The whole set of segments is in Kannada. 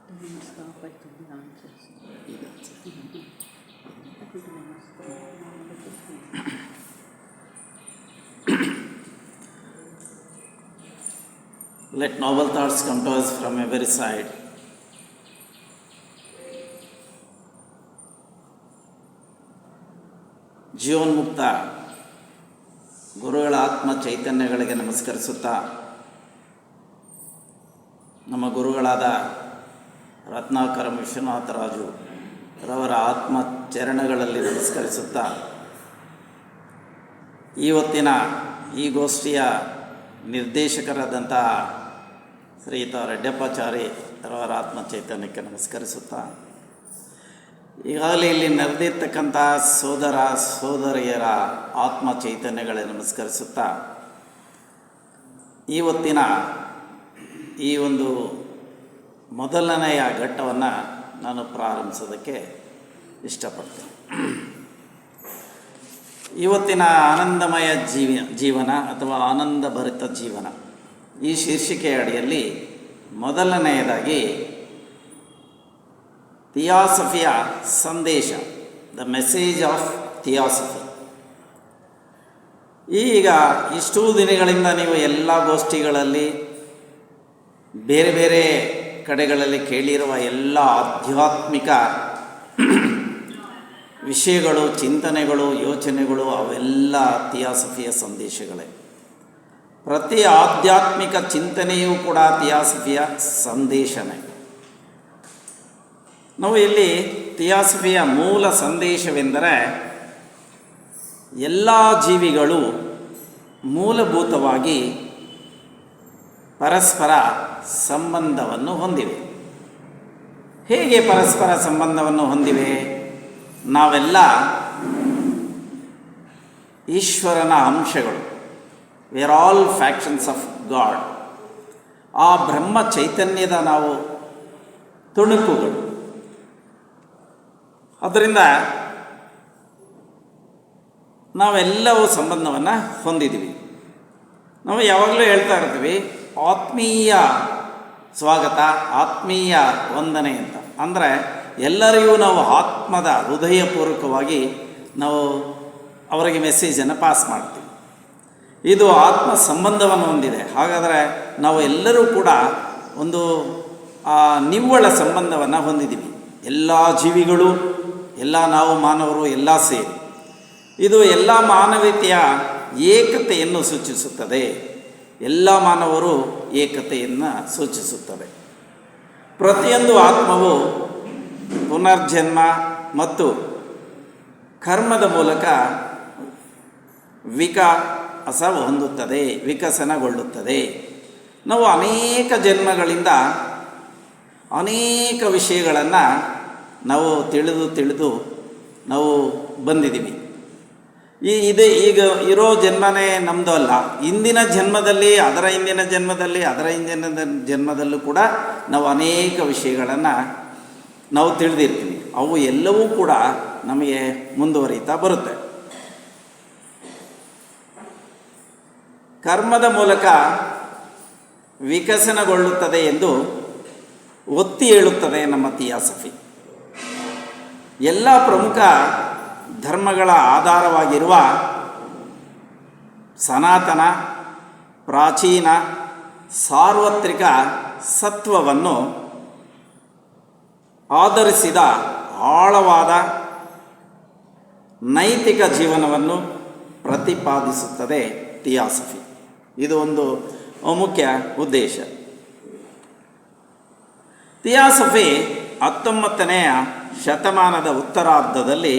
Let noble thoughts come to us from every side. ಜೀವನ್ಮುಕ್ತ ಗುರುಗಳ ಆತ್ಮ ಚೈತನ್ಯಗಳಿಗೆ ನಮಸ್ಕರಿಸುತ್ತಾ, ನಮ್ಮ ಗುರುಗಳಾದ ರತ್ನಾಕರ ವಿಶ್ವನಾಥರಾಜು ರವರ ಆತ್ಮ ಚರಣಗಳಲ್ಲಿ ನಮಸ್ಕರಿಸುತ್ತಾ, ಇವತ್ತಿನ ಈ ಗೋಷ್ಠಿಯ ನಿರ್ದೇಶಕರಾದಂಥ ಶ್ರೀಯುತ ರೆಡ್ಡಪ್ಪಾಚಾರಿ ರವರ ಆತ್ಮ ಚೈತನ್ಯಕ್ಕೆ ನಮಸ್ಕರಿಸುತ್ತಾ, ಈಗಾಗಲೇ ಇಲ್ಲಿ ನೆರೆದಿರ್ತಕ್ಕಂಥ ಸೋದರ ಸೋದರಿಯರ ಆತ್ಮ ಚೈತನ್ಯಗಳಿಗೆ ನಮಸ್ಕರಿಸುತ್ತಾ, ಇವತ್ತಿನ ಈ ಒಂದು ಮೊದಲನೆಯ ಘಟ್ಟವನ್ನು ನಾನು ಪ್ರಾರಂಭಿಸೋದಕ್ಕೆ ಇಷ್ಟಪಡ್ತೇನೆ. ಇವತ್ತಿನ ಆನಂದಮಯ ಜೀವನ ಅಥವಾ ಆನಂದಭರಿತ ಜೀವನ ಈ ಶೀರ್ಷಿಕೆಯ ಅಡಿಯಲ್ಲಿ ಮೊದಲನೆಯದಾಗಿ ಥಿಯಾಸಫಿಯ ಸಂದೇಶ, ದ ಮೆಸೇಜ್ ಆಫ್ ಥಿಯಾಸಫಿ. ಈಗ ಇಷ್ಟೂ ದಿನಗಳಿಂದ ನೀವು ಎಲ್ಲ ಗೋಷ್ಠಿಗಳಲ್ಲಿ ಬೇರೆ ಬೇರೆ ಕಡೆಗಳಲ್ಲಿ ಕೇಳಿರುವ ಎಲ್ಲ ಆಧ್ಯಾತ್ಮಿಕ ವಿಷಯಗಳು, ಚಿಂತನೆಗಳು, ಯೋಚನೆಗಳು ಅವೆಲ್ಲ ಥಿಯಾಸಫಿಯ ಸಂದೇಶಗಳೇ. ಪ್ರತಿ ಆಧ್ಯಾತ್ಮಿಕ ಚಿಂತನೆಯೂ ಕೂಡ ಥಿಯಾಸಫಿಯ ಸಂದೇಶನೇ. ನಾವು ಇಲ್ಲಿ ಥಿಯಾಸಫಿಯ ಮೂಲ ಸಂದೇಶವೆಂದರೆ, ಎಲ್ಲ ಜೀವಿಗಳು ಮೂಲಭೂತವಾಗಿ ಪರಸ್ಪರ ಸಂಬಂಧವನ್ನು ಹೊಂದಿವೆ. ಹೇಗೆ ಪರಸ್ಪರ ಸಂಬಂಧವನ್ನು ಹೊಂದಿವೆ? ನಾವೆಲ್ಲ ಈಶ್ವರನ ಅಂಶಗಳು. We are all factions of god. ಆ ಬ್ರಹ್ಮ ಚೈತನ್ಯದ ನಾವು ತುಣುಕುಗಳು. ಅದರಿಂದ ನಾವೆಲ್ಲವೂ ಸಂಬಂಧವನ್ನು ಹೊಂದಿದ್ದೀವಿ. ನಾವು ಯಾವಾಗಲೂ ಹೇಳ್ತಾ ಇರ್ತೀವಿ ಆತ್ಮೀಯ ಸ್ವಾಗತ, ಆತ್ಮೀಯ ವಂದನೆ ಅಂತ. ಅಂದರೆ ಎಲ್ಲರಿಗೂ ನಾವು ಆತ್ಮದ ಹೃದಯಪೂರ್ವಕವಾಗಿ ನಾವು ಅವರಿಗೆ ಮೆಸೇಜನ್ನು ಪಾಸ್ ಮಾಡ್ತೀವಿ. ಇದು ಆತ್ಮ ಸಂಬಂಧವನ್ನು ಹೊಂದಿದೆ. ಹಾಗಾದರೆ ನಾವು ಎಲ್ಲರೂ ಕೂಡ ಒಂದು ನಿವ್ವಳ ಸಂಬಂಧವನ್ನು ಹೊಂದಿದ್ದೀವಿ. ಎಲ್ಲ ಜೀವಿಗಳು, ಎಲ್ಲ ನಾವು ಮಾನವರು ಎಲ್ಲ ಸೇರಿ. ಇದು ಎಲ್ಲ ಮಾನವೀಯತೆಯ ಏಕತೆಯನ್ನು ಸೂಚಿಸುತ್ತದೆ. ಎಲ್ಲ ಮಾನವರು ಏಕತೆಯನ್ನು ಸೂಚಿಸುತ್ತದೆ. ಪ್ರತಿಯೊಂದು ಆತ್ಮವು ಪುನರ್ಜನ್ಮ ಮತ್ತು ಕರ್ಮದ ಮೂಲಕ ವಿಕಾಸ ಹೊಂದುತ್ತದೆ, ವಿಕಸನಗೊಳ್ಳುತ್ತದೆ. ನಾವು ಅನೇಕ ಜನ್ಮಗಳಿಂದ ಅನೇಕ ವಿಷಯಗಳನ್ನು ನಾವು ತಿಳಿದು ನಾವು ಬಂದಿದ್ದೀವಿ. ಈಗ ಇರೋ ಜನ್ಮನೇ ನಮ್ಮದು ಅಲ್ಲ. ಇಂದಿನ ಜನ್ಮದಲ್ಲಿ, ಅದರ ಹಿಂದಿನ ಜನ್ಮದಲ್ಲಿ, ಅದರ ಹಿಂದಿನ ಜನ್ಮದಲ್ಲೂ ಕೂಡ ನಾವು ಅನೇಕ ವಿಷಯಗಳನ್ನು ನಾವು ತಿಳಿದಿರ್ತೀವಿ. ಅವು ಎಲ್ಲವೂ ಕೂಡ ನಮಗೆ ಮುಂದುವರಿತಾ ಬರುತ್ತೆ. ಕರ್ಮದ ಮೂಲಕ ವಿಕಸನಗೊಳ್ಳುತ್ತದೆ ಎಂದು ಒತ್ತಿ ಹೇಳುತ್ತದೆ ನಮ್ಮ ಥಿಯಾಸಫಿ. ಎಲ್ಲ ಪ್ರಮುಖ ಧರ್ಮಗಳ ಆಧಾರವಾಗಿರುವ ಸನಾತನ, ಪ್ರಾಚೀನ, ಸಾರ್ವತ್ರಿಕ ಸತ್ವವನ್ನು ಆಧರಿಸಿದ ಆಳವಾದ ನೈತಿಕ ಜೀವನವನ್ನು ಪ್ರತಿಪಾದಿಸುತ್ತದೆ ಥಿಯಾಸಫಿ. ಇದು ಒಂದು ಮುಖ್ಯ ಉದ್ದೇಶ. ಥಿಯಾಸಫಿ 19ನೇ ಶತಮಾನದ ಉತ್ತರಾರ್ಧದಲ್ಲಿ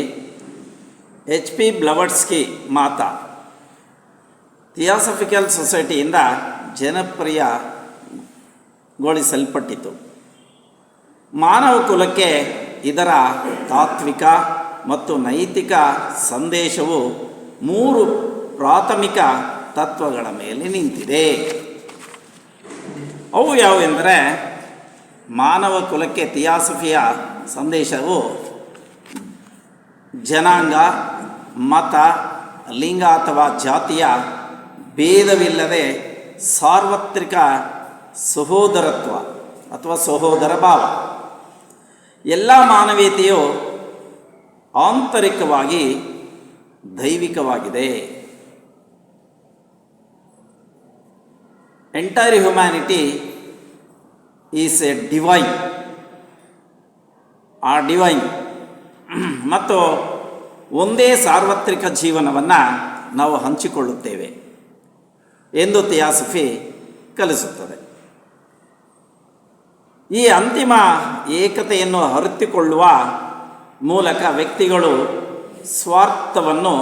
HP ಬ್ಲವಟ್ಸ್ಕಿ ಮಾತ ಥಿಯಾಸಫಿಕಲ್ ಸೊಸೈಟಿಯಿಂದ ಜನಪ್ರಿಯಗೊಳಿಸಲ್ಪಟ್ಟಿತು. ಮಾನವ ಕುಲಕ್ಕೆ ಇದರ ತಾತ್ವಿಕ ಮತ್ತು ನೈತಿಕ ಸಂದೇಶವು 3 ಪ್ರಾಥಮಿಕ ತತ್ವಗಳ ಮೇಲೆ ನಿಂತಿದೆ. ಅವು ಯಾವುವೆಂದರೆ, ಮಾನವ ಕುಲಕ್ಕೆ ಥಿಯಾಸಫಿಯ ಸಂದೇಶವು ಜನಾಂಗ, ಮತ, ಲಿಂಗ ಅಥವಾ ಜಾತಿಯ ಭೇದವಿಲ್ಲದೆ ಸಾರ್ವತ್ರಿಕ ಸಹೋದರತ್ವ ಅಥವಾ ಸಹೋದರ ಭಾವ ಎಲ್ಲ ಮಾನವೀಯತೆಯು ಆಂತರಿಕವಾಗಿ ದೈವಿಕವಾಗಿದೆ. Entire humanity is a divine. ಆ ಡಿವೈನ್ ಮತ್ತು ಒಂದೇ ಸಾರ್ವತ್ರಿಕ ಜೀವನವನ್ನು ನಾವು ಹಂಚಿಕೊಳ್ಳುತ್ತೇವೆ ಎಂದು ಥಿಯಾಸಫಿ ಕಲಿಸುತ್ತದೆ. ಈ ಅಂತಿಮ ಏಕತೆಯನ್ನು ಅರಿತುಕೊಳ್ಳುವ ಮೂಲಕ ವ್ಯಕ್ತಿಗಳು ಸ್ವಾರ್ಥವನ್ನು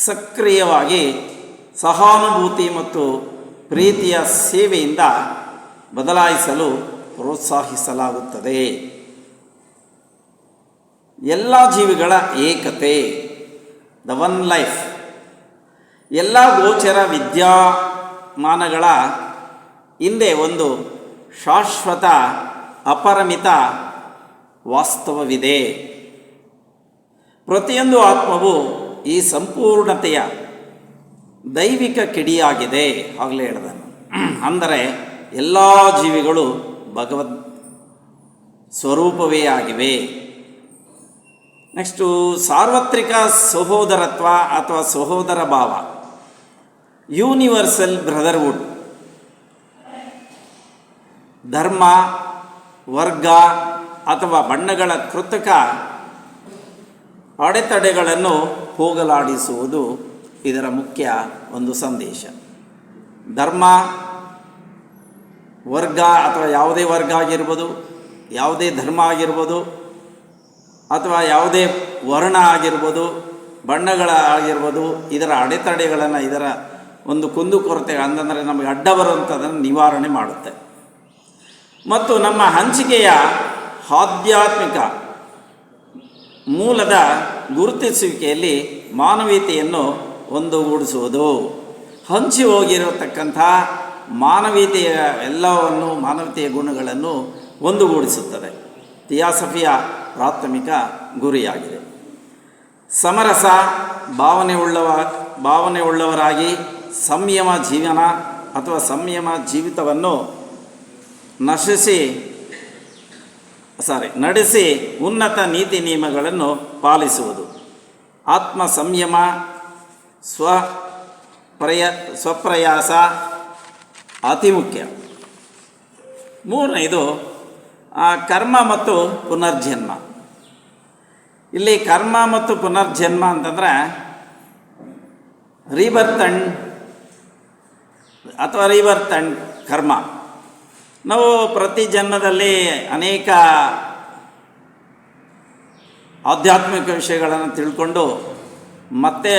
ಸಕ್ರಿಯವಾಗಿ ಸಹಾನುಭೂತಿ ಮತ್ತು ಪ್ರೀತಿಯ ಸೇವೆಯಿಂದ ಬದಲಾಯಿಸಲು ಪ್ರೋತ್ಸಾಹಿಸಲಾಗುತ್ತದೆ. ಎಲ್ಲ ಜೀವಿಗಳ ಏಕತೆ, ದ ಒನ್ ಲೈಫ್, ಎಲ್ಲ ಗೋಚರ ವಿದ್ಯಮಾನಗಳ ಹಿಂದೆ ಒಂದು ಶಾಶ್ವತ ಅಪರಿಮಿತ ವಾಸ್ತವವಿದೆ. ಪ್ರತಿಯೊಂದು ಆತ್ಮವು ಈ ಸಂಪೂರ್ಣತೆಯ ದೈವಿಕ ಕಿಡಿಯಾಗಿದೆ. ಆಗಲೇ ಹೇಳಿದನು. ಅಂದರೆ ಎಲ್ಲ ಜೀವಿಗಳು ಭಗವದ್ ಸ್ವರೂಪವೇ ಆಗಿವೆ. ನೆಕ್ಸ್ಟು ಸಾರ್ವತ್ರಿಕ ಸಹೋದರತ್ವ ಅಥವಾ ಸಹೋದರ ಭಾವ, ಯೂನಿವರ್ಸಲ್ ಬ್ರದರ್ಹುಡ್. ಧರ್ಮ, ವರ್ಗ ಅಥವಾ ಬಣ್ಣಗಳ ಕೃತಕ ಅಡೆತಡೆಗಳನ್ನು ಹೋಗಲಾಡಿಸುವುದು ಇದರ ಮುಖ್ಯ ಒಂದು ಸಂದೇಶ. ಧರ್ಮ, ವರ್ಗ ಅಥವಾ ಯಾವುದೇ ವರ್ಗ ಆಗಿರ್ಬೋದು, ಯಾವುದೇ ಧರ್ಮ ಆಗಿರ್ಬೋದು, ಅಥವಾ ಯಾವುದೇ ವರ್ಣ ಆಗಿರ್ಬೋದು, ಬಣ್ಣಗಳ ಆಗಿರ್ಬೋದು, ಇದರ ಅಡೆತಡೆಗಳನ್ನು, ಇದರ ಒಂದು ಕುಂದುಕೊರತೆ ಅಂದರೆ ನಮಗೆ ಅಡ್ಡ ಬರುವಂಥದ್ದನ್ನು ನಿವಾರಣೆ ಮಾಡುತ್ತೆ. ಮತ್ತು ನಮ್ಮ ಹಂಚಿಕೆಯ ಆಧ್ಯಾತ್ಮಿಕ ಮೂಲದ ಗುರುತಿಸುವಿಕೆಯಲ್ಲಿ ಮಾನವೀಯತೆಯನ್ನು ಒಂದುಗೂಡಿಸುವುದು. ಹಂಚಿ ಹೋಗಿರತಕ್ಕಂಥ ಮಾನವೀಯತೆಯ ಎಲ್ಲವನ್ನು, ಮಾನವೀಯತೆಯ ಗುಣಗಳನ್ನು ಒಂದುಗೂಡಿಸುತ್ತದೆ. ಥಿಯಾಸಫಿಯ ಪ್ರಾಥಮಿಕ ಗುರಿಯಾಗಿದೆ. ಸಮರಸ ಭಾವನೆಯುಳ್ಳವರಾಗಿ ಸಂಯಮ ಜೀವನ ಅಥವಾ ಸಂಯಮ ಜೀವಿತವನ್ನು ನಡೆಸಿ ಉನ್ನತ ನೀತಿ ನಿಯಮಗಳನ್ನು ಪಾಲಿಸುವುದು. ಆತ್ಮ ಸಂಯಮ, ಸ್ವಪ್ರಯಾಸ ಅತಿ ಮುಖ್ಯ. ಮೂರನೇದು ಕರ್ಮ ಮತ್ತು ಪುನರ್ಜನ್ಮ. ಇಲ್ಲಿ ಕರ್ಮ ಮತ್ತು ಪುನರ್ಜನ್ಮ ಅಂತಂದರೆ ರೀಬರ್ತ್ ಆ್ಯಂಡ್ ಕರ್ಮ. ನಾವು ಪ್ರತಿ ಜನ್ಮದಲ್ಲಿ ಅನೇಕ ಆಧ್ಯಾತ್ಮಿಕ ವಿಷಯಗಳನ್ನು ತಿಳ್ಕೊಂಡು ಮತ್ತೆ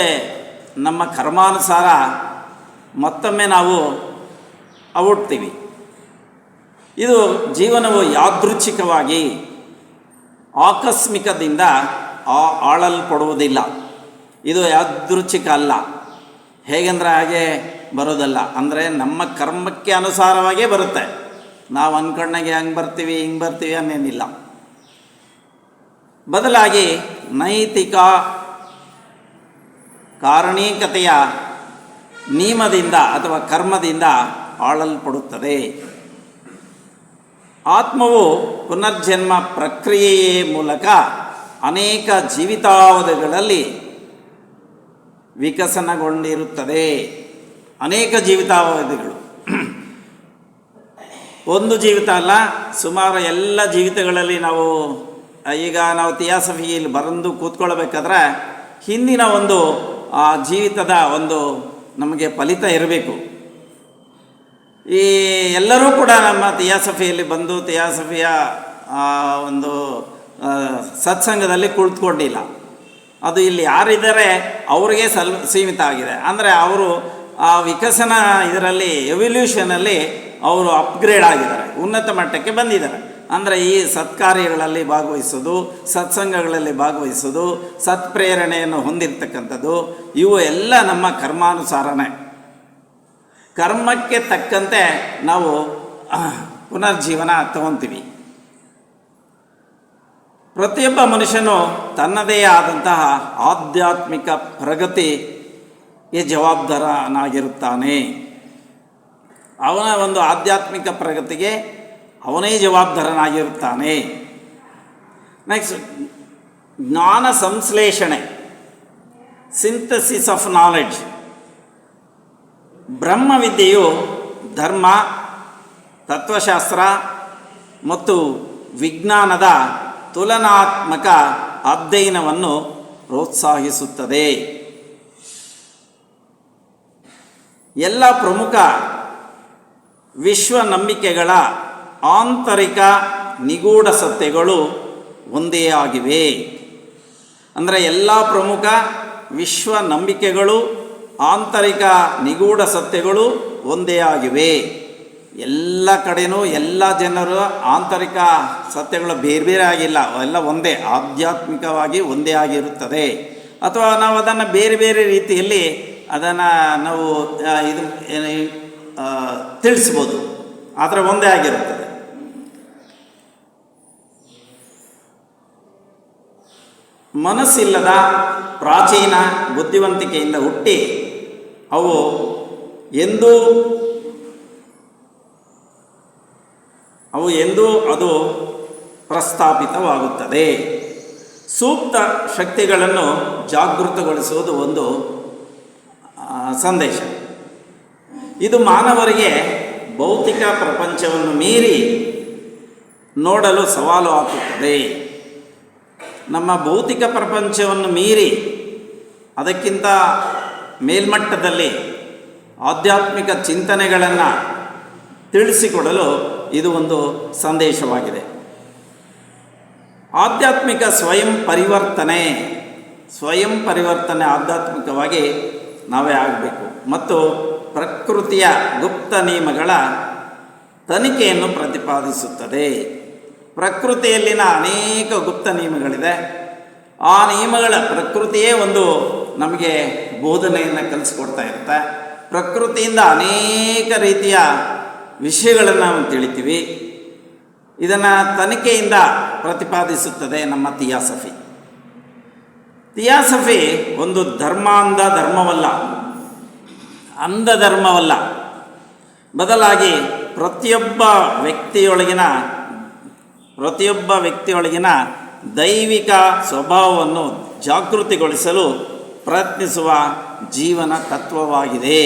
ನಮ್ಮ ಕರ್ಮಾನುಸಾರ ಮತ್ತೊಮ್ಮೆ ನಾವು ಹುಟ್ತೀವಿ. ಇದು ಜೀವನವು ಯಾದೃಚ್ಛಿಕವಾಗಿ ಆಕಸ್ಮಿಕದಿಂದ ಆಳಲ್ಪಡುವುದಿಲ್ಲ. ಇದು ಯಾದೃಚ್ಛಿಕ ಅಲ್ಲ. ಹೇಗೆಂದರೆ ಹಾಗೆ ಬರೋದಲ್ಲ. ಅಂದರೆ ನಮ್ಮ ಕರ್ಮಕ್ಕೆ ಅನುಸಾರವಾಗೇ ಬರುತ್ತೆ. ನಾವು ಅಂದ್ಕೊಂಡಾಗೆ ಹಂಗೆ ಬರ್ತೀವಿ ಹಿಂಗೆ ಬರ್ತೀವಿ ಅನ್ನೇನಿಲ್ಲ. ಬದಲಾಗಿ ನೈತಿಕ ಕಾರಣೀಕತೆಯ ನಿಯಮದಿಂದ ಅಥವಾ ಕರ್ಮದಿಂದ ಆಳಲ್ಪಡುತ್ತದೆ. ಆತ್ಮವು ಪುನರ್ಜನ್ಮ ಪ್ರಕ್ರಿಯೆಯ ಮೂಲಕ ಅನೇಕ ಜೀವಿತಾವಧಿಗಳಲ್ಲಿ ವಿಕಸನಗೊಂಡಿರುತ್ತದೆ. ಅನೇಕ ಜೀವಿತಾವಧಿಗಳು, ಒಂದು ಜೀವಿತ ಅಲ್ಲ, ಸುಮಾರು ಎಲ್ಲ ಜೀವಿತಗಳಲ್ಲಿ ನಾವು ನಾವು ಥಿಯಾಸಫಿಯಲ್ಲಿ ಬರೆದು ಕೂತ್ಕೊಳ್ಬೇಕಾದ್ರೆ ಹಿಂದಿನ ಒಂದು ಜೀವಿತದ ಒಂದು ನಮಗೆ ಫಲಿತ ಇರಬೇಕು. ಈ ಎಲ್ಲರೂ ಕೂಡ ನಮ್ಮ ಥಿಯಾಸಫಿಯಲ್ಲಿ ಬಂದು ಥಿಯಾಸಫಿಯ ಒಂದು ಸತ್ಸಂಗದಲ್ಲಿ ಕುಳಿತುಕೊಂಡಿಲ್ಲ. ಅದು ಇಲ್ಲಿ ಯಾರಿದ್ದಾರೆ ಅವರಿಗೆ ಸೀಮಿತ ಆಗಿದೆ. ಅಂದರೆ ಅವರು ಆ ವಿಕಸನ ಇದರಲ್ಲಿ ಎವಲ್ಯೂಷನಲ್ಲಿ ಅವರು ಅಪ್ಗ್ರೇಡ್ ಆಗಿದ್ದಾರೆ, ಉನ್ನತ ಮಟ್ಟಕ್ಕೆ ಬಂದಿದ್ದಾರೆ. ಅಂದರೆ ಈ ಸತ್ಕಾರ್ಯಗಳಲ್ಲಿ ಭಾಗವಹಿಸೋದು, ಸತ್ಸಂಗಗಳಲ್ಲಿ ಭಾಗವಹಿಸೋದು, ಸತ್ಪ್ರೇರಣೆಯನ್ನು ಹೊಂದಿರತಕ್ಕಂಥದ್ದು, ಇವು ಎಲ್ಲ ನಮ್ಮ ಕರ್ಮಾನುಸಾರನೇ. ಕರ್ಮಕ್ಕೆ ತಕ್ಕಂತೆ ನಾವು ಪುನರ್ಜೀವನ ತಗೊತೀವಿ. ಪ್ರತಿಯೊಬ್ಬ ಮನುಷ್ಯನು ತನ್ನದೇ ಆದಂತಹ ಆಧ್ಯಾತ್ಮಿಕ ಪ್ರಗತಿಗೆ ಜವಾಬ್ದಾರನಾಗಿರುತ್ತಾನೆ. ಅವನ ಒಂದು ಆಧ್ಯಾತ್ಮಿಕ ಪ್ರಗತಿಗೆ ಅವನೇ ಜವಾಬ್ದಾರನಾಗಿರುತ್ತಾನೆ. ನೆಕ್ಸ್ಟ್ ಜ್ಞಾನ ಸಂಶ್ಲೇಷಣೆ, ಸಿಂಥಸಿಸ್ ಆಫ್ ನಾಲೆಡ್ಜ್. ಬ್ರಹ್ಮವಿದ್ಯೆಯು ಧರ್ಮ, ತತ್ವಶಾಸ್ತ್ರ ಮತ್ತು ವಿಜ್ಞಾನದ ತುಲನಾತ್ಮಕ ಅಧ್ಯಯನವನ್ನು ಪ್ರೋತ್ಸಾಹಿಸುತ್ತದೆ. ಎಲ್ಲ ಪ್ರಮುಖ ವಿಶ್ವ ನಂಬಿಕೆಗಳ ಆಂತರಿಕ ನಿಗೂಢ ಸತ್ಯಗಳು ಒಂದೇ ಆಗಿವೆ. ಅಂದರೆ ಎಲ್ಲ ಪ್ರಮುಖ ವಿಶ್ವ ನಂಬಿಕೆಗಳು, ಆಂತರಿಕ ನಿಗೂಢ ಸತ್ಯಗಳು ಒಂದೇ ಆಗಿವೆ. ಎಲ್ಲ ಕಡೆಯೂ ಎಲ್ಲ ಜನರ ಆಂತರಿಕ ಸತ್ಯಗಳು ಬೇರೆ ಬೇರೆ ಆಗಿಲ್ಲ, ಅವೆಲ್ಲ ಒಂದೇ, ಆಧ್ಯಾತ್ಮಿಕವಾಗಿ ಒಂದೇ ಆಗಿರುತ್ತದೆ. ಅಥವಾ ನಾವು ಅದನ್ನು ಬೇರೆ ಬೇರೆ ರೀತಿಯಲ್ಲಿ ಅದನ್ನು ನಾವು ಇದು ತಿಳಿಸ್ಬೋದು, ಆದರೆ ಒಂದೇ ಆಗಿರುತ್ತದೆ. ಮನಸ್ಸಿಲ್ಲದ ಪ್ರಾಚೀನ ಬುದ್ಧಿವಂತಿಕೆಯಿಂದ ಹುಟ್ಟಿ ಅವು ಎಂದೂ ಅದು ಪ್ರಸ್ತಾಪಿತವಾಗುತ್ತದೆ. ಸೂಕ್ತ ಶಕ್ತಿಗಳನ್ನು ಜಾಗೃತಗೊಳಿಸುವುದು ಒಂದು ಸಂದೇಶ. ಇದು ಮಾನವರಿಗೆ ಭೌತಿಕ ಪ್ರಪಂಚವನ್ನು ಮೀರಿ ನೋಡಲು ಸವಾಲು ಹಾಕುತ್ತದೆ. ನಮ್ಮ ಭೌತಿಕ ಪ್ರಪಂಚವನ್ನು ಮೀರಿ ಅದಕ್ಕಿಂತ ಮೇಲ್ಮಟ್ಟದಲ್ಲಿ ಆಧ್ಯಾತ್ಮಿಕ ಚಿಂತನೆಗಳನ್ನು ತಿಳಿಸಿಕೊಡಲು ಇದು ಒಂದು ಸಂದೇಶವಾಗಿದೆ. ಆಧ್ಯಾತ್ಮಿಕ ಸ್ವಯಂ ಪರಿವರ್ತನೆ ಆಧ್ಯಾತ್ಮಿಕವಾಗಿ ನಾವೇ ಆಗಬೇಕು ಮತ್ತು ಪ್ರಕೃತಿಯ ಗುಪ್ತ ನಿಯಮಗಳ ತನಿಖೆಯನ್ನು ಪ್ರತಿಪಾದಿಸುತ್ತದೆ. ಪ್ರಕೃತಿಯಲ್ಲಿನ ಅನೇಕ ಗುಪ್ತ ನಿಯಮಗಳಿದೆ. ಆ ನಿಯಮಗಳ ಪ್ರಕೃತಿಯೇ ಒಂದು ನಮಗೆ ಬೋಧನೆಯನ್ನು ಕಲಿಸ್ಕೊಡ್ತಾ ಇರುತ್ತೆ. ಪ್ರಕೃತಿಯಿಂದ ಅನೇಕ ರೀತಿಯ ವಿಷಯಗಳನ್ನು ನಾವು ತಿಳಿತೀವಿ. ಇದನ್ನು ತನಿಖೆಯಿಂದ ಪ್ರತಿಪಾದಿಸುತ್ತದೆ ನಮ್ಮ ಥಿಯಾಸಫಿ ಒಂದು ಅಂಧ ಧರ್ಮವಲ್ಲ, ಬದಲಾಗಿ ಪ್ರತಿಯೊಬ್ಬ ವ್ಯಕ್ತಿಯೊಳಗಿನ ದೈವಿಕ ಸ್ವಭಾವವನ್ನು ಜಾಗೃತಿಗೊಳಿಸಲು ಪ್ರಯತ್ನಿಸುವ ಜೀವನ ತತ್ವವಾಗಿದೆ.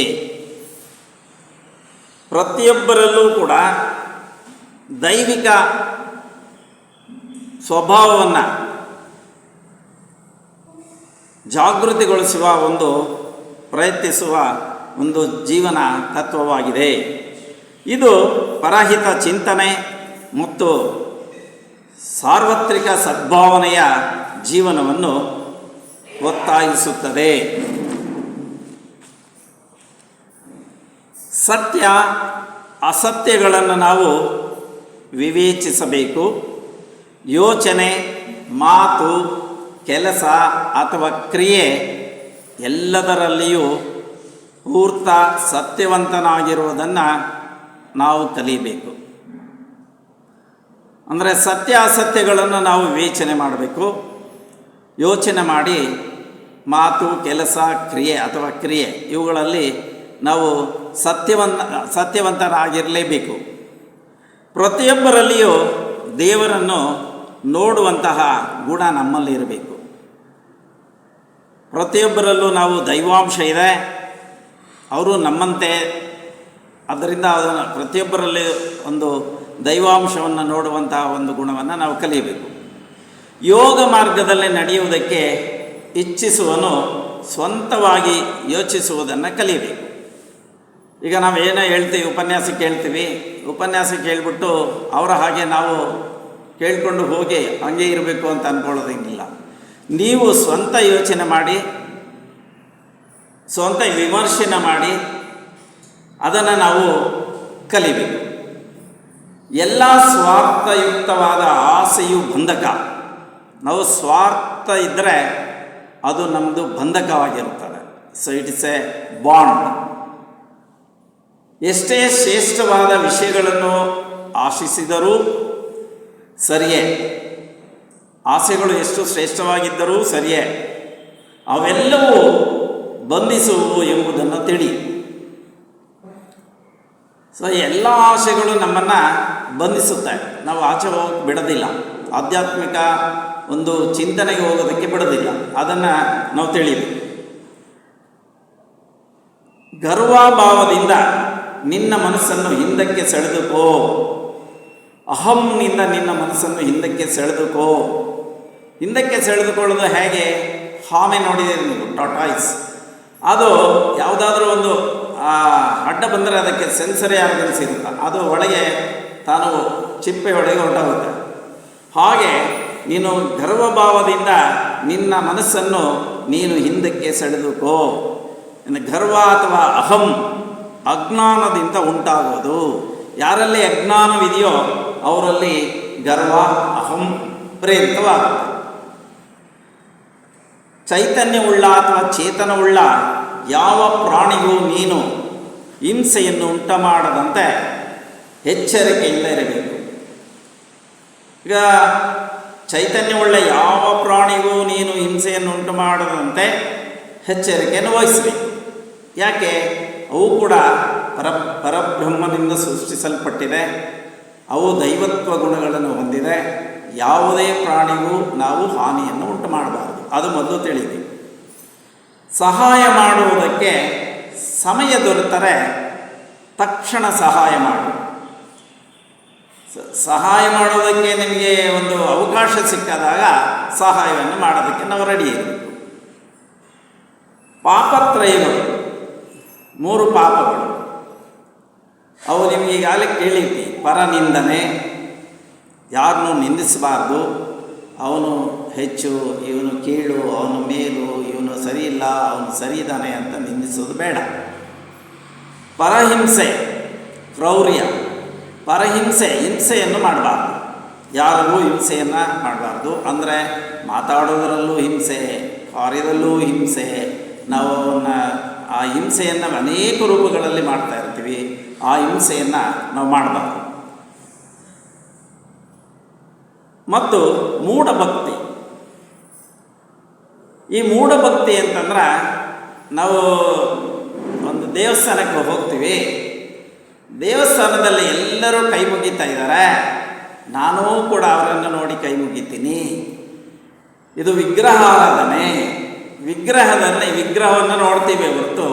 ಪ್ರತಿಯೊಬ್ಬರಲ್ಲೂ ಕೂಡ ದೈವಿಕ ಸ್ವಭಾವವನ್ನು ಜಾಗೃತಿಗೊಳಿಸುವ ಪ್ರಯತ್ನಿಸುವ ಒಂದು ಜೀವನ ತತ್ವವಾಗಿದೆ. ಇದು ಪರಹಿತ ಚಿಂತನೆ ಮತ್ತು ಸಾರ್ವತ್ರಿಕ ಸದ್ಭಾವನೆಯ ಜೀವನವನ್ನು ಒತ್ತಾಯಿಸುತ್ತದೆ. ಸತ್ಯ ಅಸತ್ಯಗಳನ್ನು ನಾವು ವಿವೇಚಿಸಬೇಕು. ಯೋಚನೆ, ಮಾತು, ಕೆಲಸ ಅಥವಾ ಕ್ರಿಯೆ ಎಲ್ಲದರಲ್ಲಿಯೂ ಪೂರ್ತ ಸತ್ಯವಂತನಾಗಿರುವುದನ್ನು ನಾವು ಕಲಿಯಬೇಕು. ಅಂದರೆ ಸತ್ಯ ಅಸತ್ಯಗಳನ್ನು ನಾವು ವಿವೇಚನೆ ಮಾಡಬೇಕು. ಯೋಚನೆ ಮಾಡಿ ಮಾತು, ಕೆಲಸ, ಕ್ರಿಯೆ ಇವುಗಳಲ್ಲಿ ನಾವು ಸತ್ಯವಂತರಾಗಿರಲೇಬೇಕು. ಪ್ರತಿಯೊಬ್ಬರಲ್ಲಿಯೂ ದೇವರನ್ನು ನೋಡುವಂತಹ ಗುಣ ನಮ್ಮಲ್ಲಿ ಇರಬೇಕು. ಪ್ರತಿಯೊಬ್ಬರಲ್ಲೂ ನಾವು ದೈವಾಂಶ ಇದೆ, ಅವರು ನಮ್ಮಂತೆ. ಅದರಿಂದ ಅದನ್ನು ಪ್ರತಿಯೊಬ್ಬರಲ್ಲಿ ಒಂದು ದೈವಾಂಶವನ್ನು ನೋಡುವಂತಹ ಒಂದು ಗುಣವನ್ನು ನಾವು ಕಲಿಯಬೇಕು. ಯೋಗ ಮಾರ್ಗದಲ್ಲಿ ನಡೆಯುವುದಕ್ಕೆ ಇಚ್ಛಿಸುವನು ಸ್ವಂತವಾಗಿ ಯೋಚಿಸುವುದನ್ನು ಕಲಿಯಬೇಕು. ಈಗ ನಾವು ಏನೋ ಹೇಳ್ತೀವಿ, ಉಪನ್ಯಾಸಕ್ಕೆ ಹೇಳ್ಬಿಟ್ಟು ಅವರ ಹಾಗೆ ನಾವು ಕೇಳಿಕೊಂಡು ಹೋಗಿ ಹಂಗೆ ಇರಬೇಕು ಅಂತ ಅಂದ್ಕೊಳ್ಳೋದೇನಿಲ್ಲ. ನೀವು ಸ್ವಂತ ಯೋಚನೆ ಮಾಡಿ, ಸ್ವಂತ ವಿಮರ್ಶೆ ಮಾಡಿ ಅದನ್ನು ನಾವು ಕಲಿಬೇಕು. ಎಲ್ಲ ಸ್ವಾರ್ಥಯುಕ್ತವಾದ ಆಸೆಯು ಬಂಧಕ. ನಾವು ಸ್ವಾರ್ಥ ಇದ್ದರೆ ಅದು ನಮ್ಮದು ಬಂಧಕವಾಗಿರುತ್ತದೆ. So it is a bond. ಎಷ್ಟೇ ಶ್ರೇಷ್ಠವಾದ ವಿಷಯಗಳನ್ನು ಆಶಿಸಿದರೂ ಸರಿಯೇ, ಆಸೆಗಳು ಎಷ್ಟು ಶ್ರೇಷ್ಠವಾಗಿದ್ದರೂ ಸರಿಯೇ, ಅವೆಲ್ಲವೂ ಬಂಧಿಸುವು ಎಂಬುದನ್ನು ತಿಳಿ. ಸೊ ಎಲ್ಲ ಆಸೆಗಳು ನಮ್ಮನ್ನು ಬಂಧಿಸುತ್ತೆ, ನಾವು ಆಚೆ ಹೋಗಿ ಬಿಡೋದಿಲ್ಲ. ಆಧ್ಯಾತ್ಮಿಕ ಒಂದು ಚಿಂತನೆಗೆ ಹೋಗೋದಕ್ಕೆ ಬಿಡೋದಿಲ್ಲ. ಅದನ್ನು ನಾವು ತಿಳಿಯಬೇಕು. ಗರ್ವಭಾವದಿಂದ ನಿನ್ನ ಮನಸ್ಸನ್ನು ಹಿಂದಕ್ಕೆ ಸೆಳೆದುಕೋ. ಅಹಂನಿಂದ ನಿನ್ನ ಮನಸ್ಸನ್ನು ಹಿಂದಕ್ಕೆ ಸೆಳೆದುಕೋ. ಹಿಂದಕ್ಕೆ ಸೆಳೆದುಕೊಳ್ಳೋದು ಹೇಗೆ? ಆಮೆ ನೋಡಿದ್ದೀರಿ ನೀವು, ಟಾಟಾಯ್ಸ್. ಅದು ಯಾವುದಾದ್ರೂ ಒಂದು ಅಡ್ಡ ಬಂದರೆ ಅದಕ್ಕೆ ಸೆನ್ಸರಿ ಆರ್ಗನ್ಸ್ ಇರುತ್ತೆ, ಅದು ಒಳಗೆ ತಾನು ಚಿಪ್ಪೆ ಒಳಗೆ ಹೊರಟೋಗುತ್ತೆ. ಹಾಗೆ ನೀನು ಗರ್ವಭಾವದಿಂದ ನಿನ್ನ ಮನಸ್ಸನ್ನು ನೀನು ಹಿಂದಕ್ಕೆ ಸೆಳೆದುಕೋ. ಇನ್ನು ಗರ್ವ ಅಥವಾ ಅಹಂ ಅಜ್ಞಾನದಿಂದ ಉಂಟಾಗೋದು. ಯಾರಲ್ಲಿ ಅಜ್ಞಾನವಿದೆಯೋ ಅವರಲ್ಲಿ ಗರ್ವ ಅಹಂ ಪ್ರೇರಿತವಾಗುತ್ತೆ. ಚೈತನ್ಯವುಳ್ಳ ಅಥವಾ ಚೇತನವುಳ್ಳ ಯಾವ ಪ್ರಾಣಿಗೂ ನೀನು ಹಿಂಸೆಯನ್ನು ಉಂಟು ಮಾಡದಂತೆ ಎಚ್ಚರಿಕೆಯಿಂದ ಇರಬೇಕು. ಈಗ ಚೈತನ್ಯವುಳ್ಳ ಯಾವ ಪ್ರಾಣಿಗೂ ನೀನು ಹಿಂಸೆಯನ್ನು ಉಂಟು ಮಾಡದಂತೆ ಎಚ್ಚರಿಕೆಯನ್ನು ವಹಿಸಬೇಕು. ಯಾಕೆ? ಅವು ಕೂಡ ಪರಬ್ರಹ್ಮನಿಂದ ಸೃಷ್ಟಿಸಲ್ಪಟ್ಟಿದೆ. ಅವು ದೈವತ್ವ ಗುಣಗಳನ್ನು ಹೊಂದಿದೆ. ಯಾವುದೇ ಪ್ರಾಣಿಗೂ ನಾವು ಹಾನಿಯನ್ನು ಉಂಟು ಮಾಡಬಾರದು, ಅದು ಮೊದಲು ತಿಳಿಯಿರಿ. ಸಹಾಯ ಮಾಡುವುದಕ್ಕೆ ಸಮಯ ದೊರೆತರೆ ತಕ್ಷಣ ಸಹಾಯ ಮಾಡು. ಸಹಾಯ ಮಾಡೋದಕ್ಕೆ ನಿಮಗೆ ಒಂದು ಅವಕಾಶ ಸಿಕ್ಕಾದಾಗ ಸಹಾಯವನ್ನು ಮಾಡೋದಕ್ಕೆ ನಾವು ರೆಡಿ ಇರಬೇಕು. ಪಾಪತ್ರಯಗಳು, 3 ಪಾಪಗಳು, ಅವು ನಿಮಗೆ ಈಗಾಗಲೇ ಕೇಳಿರ್ತಿ. ಪರನಿಂದನೆ, ಯಾರನ್ನೂ ನಿಂದಿಸಬಾರ್ದು. ಅವನು ಹೆಚ್ಚು, ಇವನು ಕೀಳು, ಅವನು ಮೇಲು, ಇವನು ಸರಿ ಇಲ್ಲ, ಅವನು ಸರಿ ಇದ್ದಾನೆ ಅಂತ ನಿಂದಿಸೋದು ಬೇಡ. ಪರಹಿಂಸೆ, ಕ್ರೌರ್ಯ, ಹಿಂಸೆಯನ್ನು ಮಾಡಬಾರ್ದು. ಯಾರಿಗೂ ಹಿಂಸೆಯನ್ನು ಮಾಡಬಾರ್ದು. ಅಂದರೆ ಮಾತಾಡೋದರಲ್ಲೂ ಹಿಂಸೆ, ಕಾರ್ಯದಲ್ಲೂ ಹಿಂಸೆ. ನಾವು ಆ ಹಿಂಸೆಯನ್ನು ಅನೇಕ ರೂಪಗಳಲ್ಲಿ ಮಾಡ್ತಾ ಇರ್ತೀವಿ. ಆ ಹಿಂಸೆಯನ್ನು ನಾವು ಮಾಡಬಾರ್ದು. ಮತ್ತು ಮೂಢಭಕ್ತಿ. ಈ ಮೂಢಭಕ್ತಿ ಅಂತಂದ್ರೆ ನಾವು ಒಂದು ದೇವಸ್ಥಾನಕ್ಕೆ ಹೋಗ್ತೀವಿ. ದೇವಸ್ಥಾನದಲ್ಲಿ ಎಲ್ಲರೂ ಕೈ ಮುಗಿತಾ ಇದ್ದಾರೆ, ನಾನೂ ಕೂಡ ಅವರನ್ನು ನೋಡಿ ಕೈ ಮುಗಿತೀನಿ. ಇದು ವಿಗ್ರಹ ಆರಾಧನೆ. ವಿಗ್ರಹವನ್ನು ನೋಡ್ತೀವಿ ಹೊರತು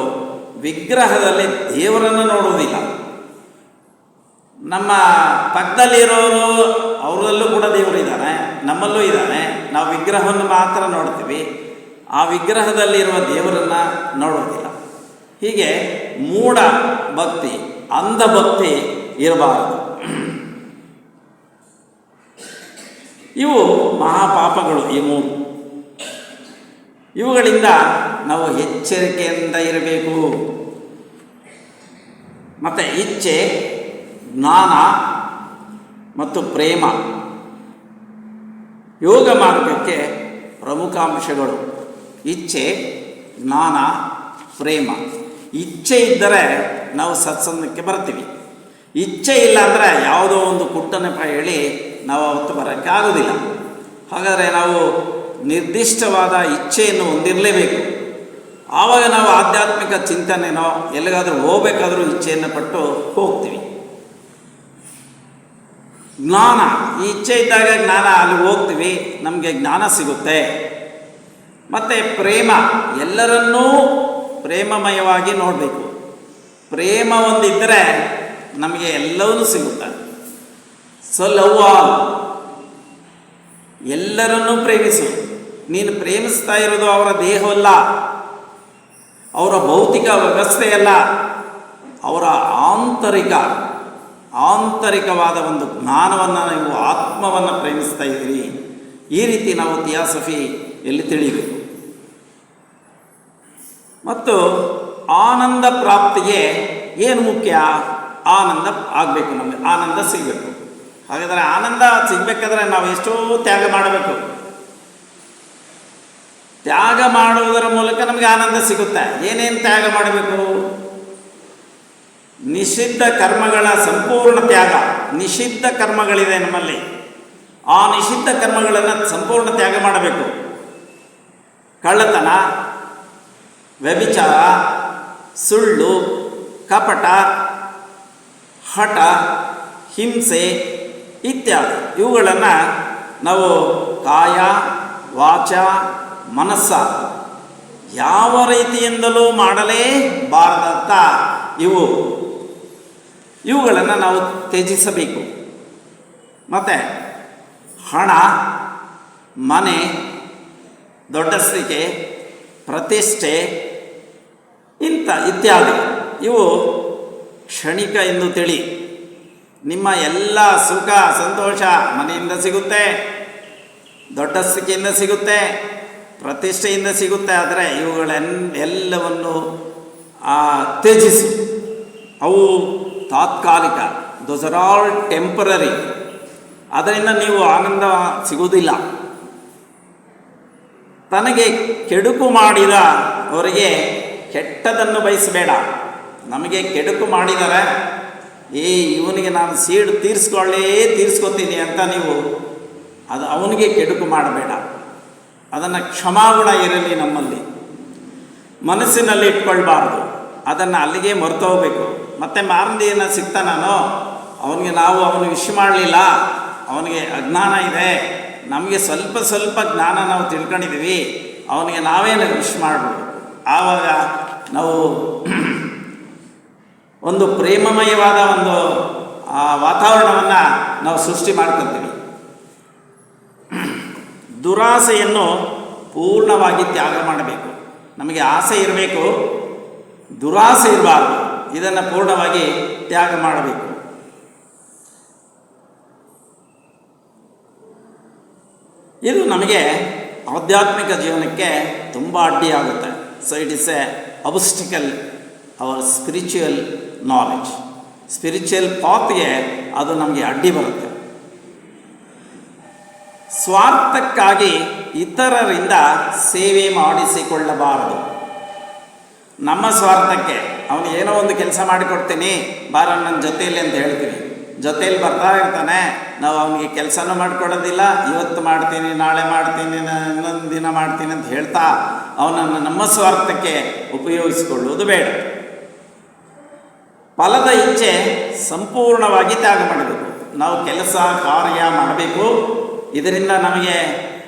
ವಿಗ್ರಹದಲ್ಲಿ ದೇವರನ್ನು ನೋಡುವುದಿಲ್ಲ. ನಮ್ಮ ಪಕ್ಕದಲ್ಲಿರೋರು ಅವರಲ್ಲೂ ಕೂಡ ದೇವರು ಇದ್ದಾನೆ, ನಮ್ಮಲ್ಲೂ ಇದ್ದಾನೆ. ನಾವು ವಿಗ್ರಹವನ್ನು ಮಾತ್ರ ನೋಡ್ತೀವಿ, ಆ ವಿಗ್ರಹದಲ್ಲಿರುವ ದೇವರನ್ನು ನೋಡೋದಿಲ್ಲ. ಹೀಗೆ ಮೂಢ ಭಕ್ತಿ, ಅಂಧಭಕ್ತಿ ಇರಬಾರದು. ಇವು ಮಹಾಪಾಪಗಳು. ಈ 3 ಇವುಗಳಿಂದ ನಾವು ಎಚ್ಚರಿಕೆಯಿಂದ ಇರಬೇಕು. ಮತ್ತು ಇಚ್ಛೆ, ಜ್ಞಾನ ಮತ್ತು ಪ್ರೇಮ ಯೋಗ ಮಾರ್ಗಕ್ಕೆ ಪ್ರಮುಖ ಅಂಶಗಳು. ಇಚ್ಛೆ, ಜ್ಞಾನ, ಪ್ರೇಮ. ಇಚ್ಛೆ ಇದ್ದರೆ ನಾವು ಸತ್ಸಂಗಕ್ಕೆ ಬರ್ತೀವಿ. ಇಚ್ಛೆ ಇಲ್ಲ ಅಂದರೆ ಯಾವುದೋ ಒಂದು ಕುಟ್ಟನೆಪ ಹೇಳಿ ನಾವು ಅವತ್ತು ಬರೋಕ್ಕೆ ಆಗೋದಿಲ್ಲ. ಹಾಗಾದರೆ ನಾವು ನಿರ್ದಿಷ್ಟವಾದ ಇಚ್ಛೆಯನ್ನು ಹೊಂದಿರಲೇಬೇಕು. ಆವಾಗ ನಾವು ಆಧ್ಯಾತ್ಮಿಕ ಚಿಂತನೆನೋ ಎಲ್ಲಿಗಾದರೂ ಹೋಗಬೇಕಾದ್ರೂ ಇಚ್ಛೆಯನ್ನು ಪಟ್ಟು ಹೋಗ್ತೀವಿ. ಜ್ಞಾನ, ಈ ಇಚ್ಛೆ ಇದ್ದಾಗ ಜ್ಞಾನ, ಅಲ್ಲಿ ಹೋಗ್ತೀವಿ, ನಮಗೆ ಜ್ಞಾನ ಸಿಗುತ್ತೆ. ಮತ್ತು ಪ್ರೇಮ, ಎಲ್ಲರನ್ನೂ ಪ್ರೇಮಮಯವಾಗಿ ನೋಡಬೇಕು. ಪ್ರೇಮ ಒಂದಿದ್ದರೆ ನಮಗೆ ಎಲ್ಲವೂ ಸಿಗುತ್ತೆ. ಸೊ ಲವ್ ಆಲ್, ಎಲ್ಲರನ್ನೂ ಪ್ರೇಮಿಸು. ನೀನು ಪ್ರೇಮಿಸ್ತಾ ಇರೋದು ಅವರ ದೇಹವಲ್ಲ, ಅವರ ಭೌತಿಕ ವ್ಯವಸ್ಥೆಯಲ್ಲ, ಅವರ ಆಂತರಿಕವಾದ ಒಂದು ಜ್ಞಾನವನ್ನು, ನೀವು ಆತ್ಮವನ್ನು ಪ್ರೇಮಿಸ್ತಾ ಇದ್ದೀರಿ. ಈ ರೀತಿ ನಾವು ಥಿಯಾಸಫಿ ಎಲ್ಲಿ ತಿಳಿಯಬೇಕು. ಮತ್ತು ಆನಂದ ಪ್ರಾಪ್ತಿಗೆ ಏನು ಮುಖ್ಯ? ಆನಂದ ಆಗಬೇಕು, ನಮಗೆ ಆನಂದ ಸಿಗಬೇಕು. ಹಾಗಾದರೆ ಆನಂದ ಸಿಗಬೇಕಾದ್ರೆ ನಾವು ಎಷ್ಟೋ ತ್ಯಾಗ ಮಾಡಬೇಕು. ತ್ಯಾಗ ಮಾಡುವುದರ ಮೂಲಕ ನಮಗೆ ಆನಂದ ಸಿಗುತ್ತೆ. ಏನೇನು ತ್ಯಾಗ ಮಾಡಬೇಕು? ನಿಷಿದ್ಧ ಕರ್ಮಗಳ ಸಂಪೂರ್ಣ ತ್ಯಾಗ. ನಿಷಿದ್ಧ ಕರ್ಮಗಳಿದೆ ನಮ್ಮಲ್ಲಿ, ಆ ನಿಷಿದ್ಧ ಕರ್ಮಗಳನ್ನು ಸಂಪೂರ್ಣ ತ್ಯಾಗ ಮಾಡಬೇಕು. ಕಳ್ಳತನ, ವ್ಯಭಿಚಾರ, ಸುಳ್ಳು, ಕಪಟ, ಹಠ, ಹಿಂಸೆ ಇತ್ಯಾದಿ ಇವುಗಳನ್ನು ನಾವು ಕಾಯ ವಾಚ ಮನಸ್ಸ ಯಾವ ರೀತಿಯಿಂದಲೂ ಮಾಡಲೇಬಾರದಂಥ ಇವುಗಳನ್ನು ನಾವು ತ್ಯಜಿಸಬೇಕು. ಮತ್ತು ಹಣ, ಮನೆ, ದೊಡ್ಡಸ್ತಿಕೆ, ಪ್ರತಿಷ್ಠೆ ಇತ್ಯಾದಿ ಇವು ಕ್ಷಣಿಕ ಎಂದು ತಿಳಿ. ನಿಮ್ಮ ಎಲ್ಲ ಸುಖ ಸಂತೋಷ ಮನೆಯಿಂದ ಸಿಗುತ್ತೆ, ದೊಡ್ಡಸ್ತಿಕೆಯಿಂದ ಸಿಗುತ್ತೆ, ಪ್ರತಿಷ್ಠೆಯಿಂದ ಸಿಗುತ್ತೆ. ಆದರೆ ಇವುಗಳೆಲ್ಲವನ್ನು ತ್ಯಜಿಸಿ. ಅವು ತಾತ್ಕಾಲಿಕ, ದೋಸ್ ಆರ್ ಆಲ್ ಟೆಂಪರರಿ. ಅದರಿಂದ ನೀವು ಆನಂದ ಸಿಗುವುದಿಲ್ಲ. ತನಗೆ ಕೆಡುಕು ಮಾಡಿದ ಅವರಿಗೆ ಕೆಟ್ಟದನ್ನು ಬಯಸಬೇಡ. ನಮಗೆ ಕೆಡುಕು ಮಾಡಿದರೆ ಇವನಿಗೆ ನಾನು ಸೀಡು ತೀರಿಸ್ಕೊತೀನಿ ಅಂತ ನೀವು ಅವನಿಗೆ ಕೆಡುಕು ಮಾಡಬೇಡ. ಅದನ್ನು ಕ್ಷಮಾಗುಣ ಇರಲಿ ನಮ್ಮಲ್ಲಿ, ಮನಸ್ಸಿನಲ್ಲಿ ಇಟ್ಕೊಳ್ಬಾರ್ದು. ಅದನ್ನು ಅಲ್ಲಿಗೆ ಮರೆತು ಹೋಗಬೇಕು. ಮತ್ತು ಮಾರನೇನ ಸಿಗ್ತಾನೋ ಅವನು ವಿಶ್ ಮಾಡಲಿಲ್ಲ, ಅವನಿಗೆ ಅಜ್ಞಾನ ಇದೆ, ನಮಗೆ ಸ್ವಲ್ಪ ಜ್ಞಾನ ನಾವು ತಿಳ್ಕೊಂಡಿದ್ದೀವಿ, ಅವನಿಗೆ ನಾವೇನು ವಿಶ್ ಮಾಡಬೇಕು. ಆವಾಗ ನಾವು ಒಂದು ಪ್ರೇಮಮಯವಾದ ಒಂದು ವಾತಾವರಣವನ್ನು ನಾವು ಸೃಷ್ಟಿ ಮಾಡ್ಕೊತೀವಿ. ದುರಾಸೆಯನ್ನು ಪೂರ್ಣವಾಗಿ ತ್ಯಾಗ ಮಾಡಬೇಕು. ನಮಗೆ ಆಸೆ ಇರಬೇಕು, ದುರಾಸೆ ಇರಬಾರ್ದು. ಇದನ್ನು ಪೂರ್ಣವಾಗಿ ತ್ಯಾಗ ಮಾಡಬೇಕು. ಇದು ನಮಗೆ ಆಧ್ಯಾತ್ಮಿಕ ಜೀವನಕ್ಕೆ ತುಂಬ ಅಡ್ಡಿಯಾಗುತ್ತೆ. So it is a obstacle our spiritual knowledge. Spiritual ಪಾತ್ಗೆ ಅದು ನಮಗೆ ಅಡ್ಡಿ ಬರುತ್ತೆ. ಸ್ವಾರ್ಥಕ್ಕಾಗಿ ಇತರರಿಂದ ಸೇವೆ ಮಾಡಿಸಿಕೊಳ್ಳಬಾರದು. ನಮ್ಮ ಸ್ವಾರ್ಥಕ್ಕೆ ಅವನು ಏನೋ ಒಂದು ಕೆಲಸ ಮಾಡಿಕೊಡ್ತೀನಿ ಬಾರ ನನ್ನ ಜೊತೆಯಲ್ಲಿ ಅಂತ ಹೇಳ್ತೀವಿ. ಜೊತೆಯಲ್ಲಿ ಬರ್ತಾ ಇರ್ತಾನೆ, ನಾವು ಅವನಿಗೆ ಕೆಲಸನೂ ಮಾಡಿಕೊಡೋದಿಲ್ಲ. ಇವತ್ತು ಮಾಡ್ತೀನಿ, ನಾಳೆ ಮಾಡ್ತೀನಿ, ಇನ್ನೊಂದು ದಿನ ಮಾಡ್ತೀನಿ ಅಂತ ಹೇಳ್ತಾ ಅವನನ್ನು ನಮ್ಮ ಸ್ವಾರ್ಥಕ್ಕೆ ಉಪಯೋಗಿಸಿಕೊಳ್ಳುವುದು ಬೇಡ. ಫಲದ ಇಚ್ಛೆ ಸಂಪೂರ್ಣವಾಗಿ ತ್ಯಾಗ ಮಾಡಬೇಕು. ನಾವು ಕೆಲಸ ಕಾರ್ಯ ಮಾಡಬೇಕು, ಇದರಿಂದ ನಮಗೆ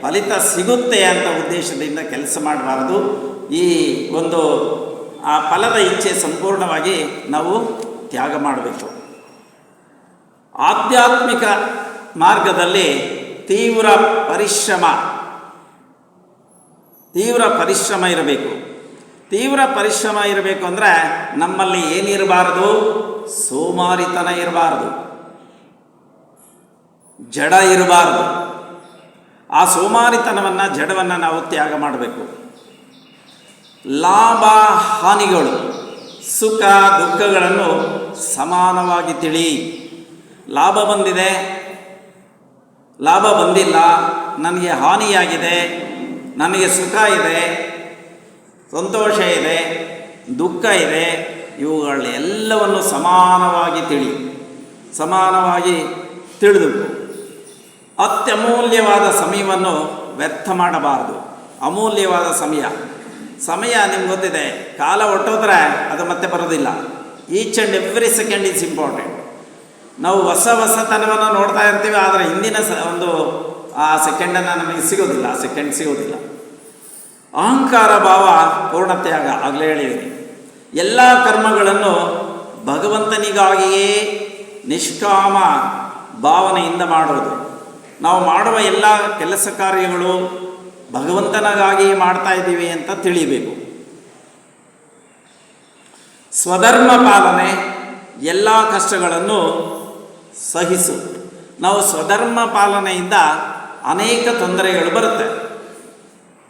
ಫಲಿತ ಸಿಗುತ್ತೆ ಅಂತ ಉದ್ದೇಶದಿಂದ ಕೆಲಸ ಮಾಡಬಾರದು. ಈ ಒಂದು ಫಲದ ಇಚ್ಛೆ ಸಂಪೂರ್ಣವಾಗಿ ನಾವು ತ್ಯಾಗ ಮಾಡಬೇಕು. ಆಧ್ಯಾತ್ಮಿಕ ಮಾರ್ಗದಲ್ಲಿ ತೀವ್ರ ಪರಿಶ್ರಮ ಇರಬೇಕು. ತೀವ್ರ ಪರಿಶ್ರಮ ಇರಬೇಕು ಅಂದರೆ ನಮ್ಮಲ್ಲಿ ಏನಿರಬಾರದು? ಸೋಮಾರಿತನ ಇರಬಾರದು, ಜಡ ಇರಬಾರದು. ಆ ಸೋಮಾರಿತನವನ್ನು, ಜಡವನ್ನು ನಾವು ತ್ಯಾಗ ಮಾಡಬೇಕು. ಲಾಭ ಹಾನಿಗಳು, ಸುಖ ದುಃಖಗಳನ್ನು ಸಮಾನವಾಗಿ ತಿಳಿ. ಲಾಭ ಬಂದಿದೆ, ಲಾಭ ಬಂದಿಲ್ಲ, ನನಗೆ ಹಾನಿಯಾಗಿದೆ, ನನಗೆ ಸುಖ ಇದೆ, ಸಂತೋಷ ಇದೆ, ದುಃಖ ಇದೆ, ಇವುಗಳೆಲ್ಲವನ್ನು ಸಮಾನವಾಗಿ ತಿಳಿದು ಅತ್ಯಮೂಲ್ಯವಾದ ಸಮಯವನ್ನು ವ್ಯರ್ಥ ಮಾಡಬಾರದು. ಅಮೂಲ್ಯವಾದ ಸಮಯ ನಿಮ್ಗೆ ಗೊತ್ತಿದೆ, ಕಾಲ ಹೊಟ್ಟೋದ್ರೆ ಅದು ಮತ್ತೆ ಬರೋದಿಲ್ಲ. Each and every second is important. ನಾವು ಹೊಸತನವನ್ನು ನೋಡ್ತಾ ಇರ್ತೀವಿ, ಆದರೆ ಹಿಂದಿನ ಒಂದು ಆ ಸೆಕೆಂಡನ್ನು ನಮಗೆ ಸಿಗೋದಿಲ್ಲ. ಅಹಂಕಾರ ಭಾವ ಪೂರ್ಣತ್ಯಾಗ, ಆಗಲೇ ಹೇಳಿದ್ದೀನಿ. ಎಲ್ಲ ಕರ್ಮಗಳನ್ನು ಭಗವಂತನಿಗಾಗಿಯೇ ನಿಷ್ಕಾಮ ಭಾವನೆಯಿಂದ ಮಾಡೋದು. ನಾವು ಮಾಡುವ ಎಲ್ಲ ಕೆಲಸ ಕಾರ್ಯಗಳು ಭಗವಂತನಿಗಾಗಿಯೇ ಮಾಡ್ತಾ ಇದ್ದೀವಿ ಅಂತ ತಿಳಿಬೇಕು. ಸ್ವಧರ್ಮ ಪಾಲನೆ, ಎಲ್ಲ ಕಷ್ಟಗಳನ್ನು ಸಹಿಸು. ನಾವು ಸ್ವಧರ್ಮ ಪಾಲನೆಯಿಂದ ಅನೇಕ ತೊಂದರೆಗಳು ಬರುತ್ತೆ.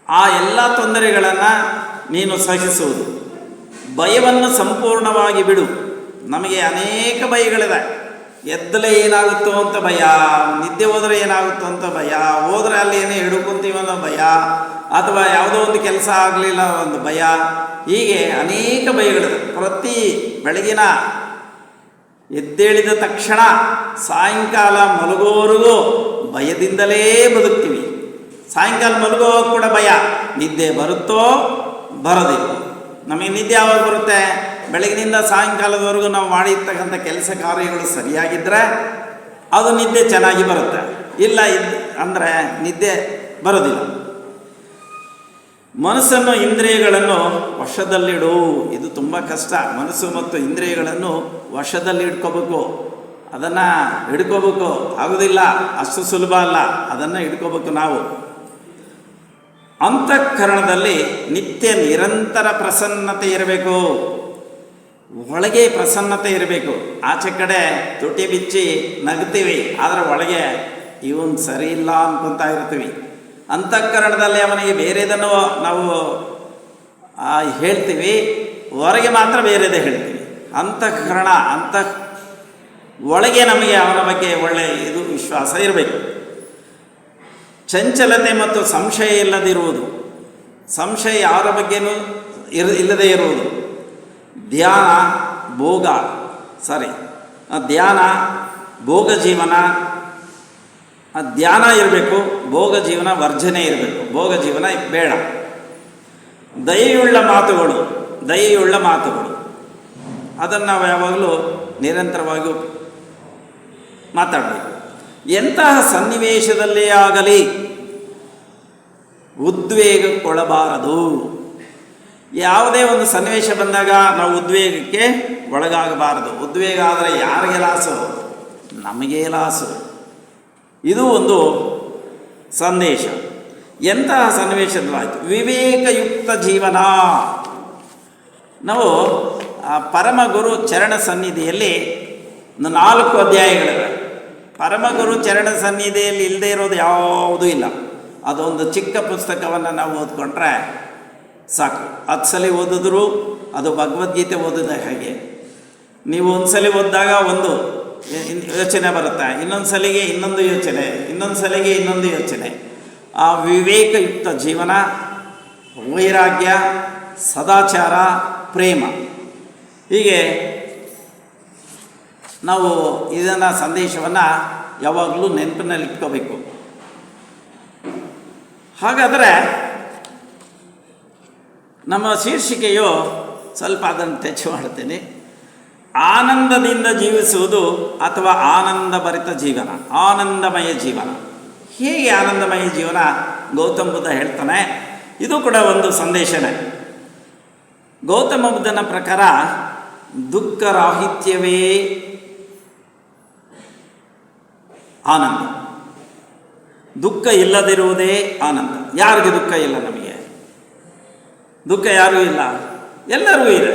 ಆ ಎಲ್ಲ ತೊಂದರೆಗಳನ್ನು ನೀನು ಸಹಿಸುವುದು. ಭಯವನ್ನು ಸಂಪೂರ್ಣವಾಗಿ ಬಿಡು. ನಮಗೆ ಅನೇಕ ಭಯಗಳಿದೆ. ಎದ್ದಲೇ ಏನಾಗುತ್ತೋ ಅಂತ ಭಯ, ನಿದ್ದೆ ಹೋದರೆ ಏನಾಗುತ್ತೋ ಅಂತ ಭಯ, ಹೋದರೆ ಅಲ್ಲಿ ಏನೇ ಹಿಡ್ಕೊಂತೀವಿ ಅನ್ನೋ ಭಯ, ಅಥವಾ ಯಾವುದೋ ಒಂದು ಕೆಲಸ ಆಗಲಿಲ್ಲ ಒಂದು ಭಯ. ಹೀಗೆ ಅನೇಕ ಭಯಗಳಿದೆ. ಪ್ರತಿ ಬೆಳಗಿನ ಎದ್ದೇಳಿದ ತಕ್ಷಣ ಸಾಯಂಕಾಲ ಮಲಗೋವರೆಗೂ ಭಯದಿಂದಲೇ ಬದುಕ್ತೀವಿ. ಸಾಯಂಕಾಲ ಮಲಗೋವಾಗ ಕೂಡ ಭಯ, ನಿದ್ದೆ ಬರುತ್ತೋ ಬರೋದಿಲ್ಲ. ನಮಗೆ ನಿದ್ದೆ ಯಾವಾಗ ಬರುತ್ತೆ? ಬೆಳಗಿನಿಂದ ಸಾಯಂಕಾಲದವರೆಗೂ ನಾವು ಮಾಡಿರ್ತಕ್ಕಂಥ ಕೆಲಸ ಕಾರ್ಯಗಳು ಸರಿಯಾಗಿದ್ದರೆ ಅದು ನಿದ್ದೆ ಚೆನ್ನಾಗಿ ಬರುತ್ತೆ. ಇಲ್ಲ ಅಂದರೆ ನಿದ್ದೆ ಬರೋದಿಲ್ಲ. ಮನಸ್ಸನ್ನು ಇಂದ್ರಿಯಗಳನ್ನು ವಶದಲ್ಲಿಡು. ಇದು ತುಂಬ ಕಷ್ಟ. ಮನಸ್ಸು ಮತ್ತು ಇಂದ್ರಿಯಗಳನ್ನು ವಶದಲ್ಲಿ ಇಟ್ಕೋಬೇಕು. ಅದನ್ನು ಹಿಡ್ಕೋಬೇಕು. ಆಗೋದಿಲ್ಲ, ಅಷ್ಟು ಸುಲಭ ಅಲ್ಲ. ಅದನ್ನು ಹಿಡ್ಕೋಬೇಕು ನಾವು. ಅಂತಃಕರಣದಲ್ಲಿ ನಿತ್ಯ ನಿರಂತರ ಪ್ರಸನ್ನತೆ ಇರಬೇಕು. ಒಳಗೆ ಪ್ರಸನ್ನತೆ ಇರಬೇಕು. ಆಚೆ ಕಡೆ ತುಟಿ ಬಿಚ್ಚಿ ನಗ್ತೀವಿ, ಆದರೆ ಒಳಗೆ ಇವನು ಸರಿ ಇಲ್ಲ ಅನ್ಕೊತಾ ಇರ್ತೀವಿ. ಅಂತಃಕರಣದಲ್ಲಿ ಅವನಿಗೆ ಬೇರೆದನ್ನು ನಾವು ಹೇಳ್ತೀವಿ, ಹೊರಗೆ ಮಾತ್ರ ಬೇರೆದೇ ಹೇಳ್ತೀವಿ. ಅಂತಃಕರಣ ಒಳಗೆ ನಮಗೆ ಅವನ ಬಗ್ಗೆ ಒಳ್ಳೆಯ ಇದು ವಿಶ್ವಾಸ ಇರಬೇಕು. ಚಂಚಲತೆ ಮತ್ತು ಸಂಶಯ ಇಲ್ಲದಿರುವುದು. ಸಂಶಯ ಯಾರ ಬಗ್ಗೆನೂ ಇಲ್ಲದೇ ಇರುವುದು. ಧ್ಯಾನ ಭೋಗ ಜೀವನ. ಧ್ಯಾನ ಇರಬೇಕು, ಭೋಗ ಜೀವನ ವರ್ಜನೆ ಇರಬೇಕು. ಭೋಗ ಜೀವನ ಬೇಡ. ದಯೆಯುಳ್ಳ ಮಾತುಗಳು ಅದನ್ನು ನಾವು ಯಾವಾಗಲೂ ನಿರಂತರವಾಗಿ ಮಾತಾಡಬೇಕು. ಎಂತಹ ಸನ್ನಿವೇಶದಲ್ಲೇ ಆಗಲಿ ಉದ್ವೇಗಕ್ಕೊಳಬಾರದು. ಯಾವುದೇ ಒಂದು ಸನ್ನಿವೇಶ ಬಂದಾಗ ನಾವು ಉದ್ವೇಗಕ್ಕೆ ಒಳಗಾಗಬಾರದು. ಉದ್ವೇಗ ಆದರೆ ಯಾರಿಗೆ ಲಾಸು? ನಮಗೇ ಲಾಸು. ಇದು ಒಂದು ಸಂದೇಶ. ಎಂತಹ ಸನ್ನಿವೇಶದಲ್ಲಾಯಿತು. ವಿವೇಕಯುಕ್ತ ಜೀವನ. ನಾವು ಪರಮಗುರು ಚರಣ ಸನ್ನಿಧಿಯಲ್ಲಿ 4 ಅಧ್ಯಾಯಗಳಿವೆ. ಪರಮಗುರು ಚರಣ ಸನ್ನಿಧಿಯಲ್ಲಿ ಇಲ್ಲದೆ ಇರೋದು ಯಾವುದೂ ಇಲ್ಲ. ಅದೊಂದು ಚಿಕ್ಕ ಪುಸ್ತಕವನ್ನು ನಾವು ಓದ್ಕೊಂಡ್ರೆ ಸಾಕು. 10 ಸಲ ಓದಿದ್ರು ಅದು ಭಗವದ್ಗೀತೆ ಓದಿದ ಹಾಗೆ. ನೀವು ಒಂದು ಸಲ ಓದಿದಾಗ ಒಂದು ಯೋಚನೆ ಬರುತ್ತೆ, ಇನ್ನೊಂದು ಸಲಿಗೆ ಇನ್ನೊಂದು ಯೋಚನೆ, ಇನ್ನೊಂದು ಸಲಿಗೆ ಇನ್ನೊಂದು ಯೋಚನೆ. ಆ ವಿವೇಕಯುಕ್ತ ಜೀವನ, ವೈರಾಗ್ಯ, ಸದಾಚಾರ, ಪ್ರೇಮ, ಹೀಗೆ ನಾವು ಇದನ್ನು ಸಂದೇಶವನ್ನು ಯಾವಾಗಲೂ ನೆನಪಿನಲ್ಲಿ ಇಟ್ಕೋಬೇಕು. ಹಾಗಾದರೆ ನಮ್ಮ ಶೀರ್ಷಿಕೆಯು ಸ್ವಲ್ಪ ಅದನ್ನು ಟಚ್ ಮಾಡ್ತೇನೆ. ಆನಂದದಿಂದ ಜೀವಿಸುವುದು ಅಥವಾ ಆನಂದಭರಿತ ಜೀವನ, ಆನಂದಮಯ ಜೀವನ. ಹೇಗೆ ಆನಂದಮಯ ಜೀವನ? ಗೌತಮ ಬುದ್ಧ ಹೇಳ್ತಾನೆ. ಇದು ಕೂಡ ಒಂದು ಸಂದೇಶನೇ. ಗೌತಮ ಬುದ್ಧನ ಪ್ರಕಾರ ದುಃಖರಾಹಿತ್ಯವೇ ಆನಂದ. ದುಃಖ ಇಲ್ಲದಿರುವುದೇ ಆನಂದ. ಯಾರಿಗೆ ದುಃಖ ಇಲ್ಲ? ನಮಗೆ ದುಃಖ ಯಾರೂ ಇಲ್ಲ, ಎಲ್ಲರಿಗೂ ಇದೆ.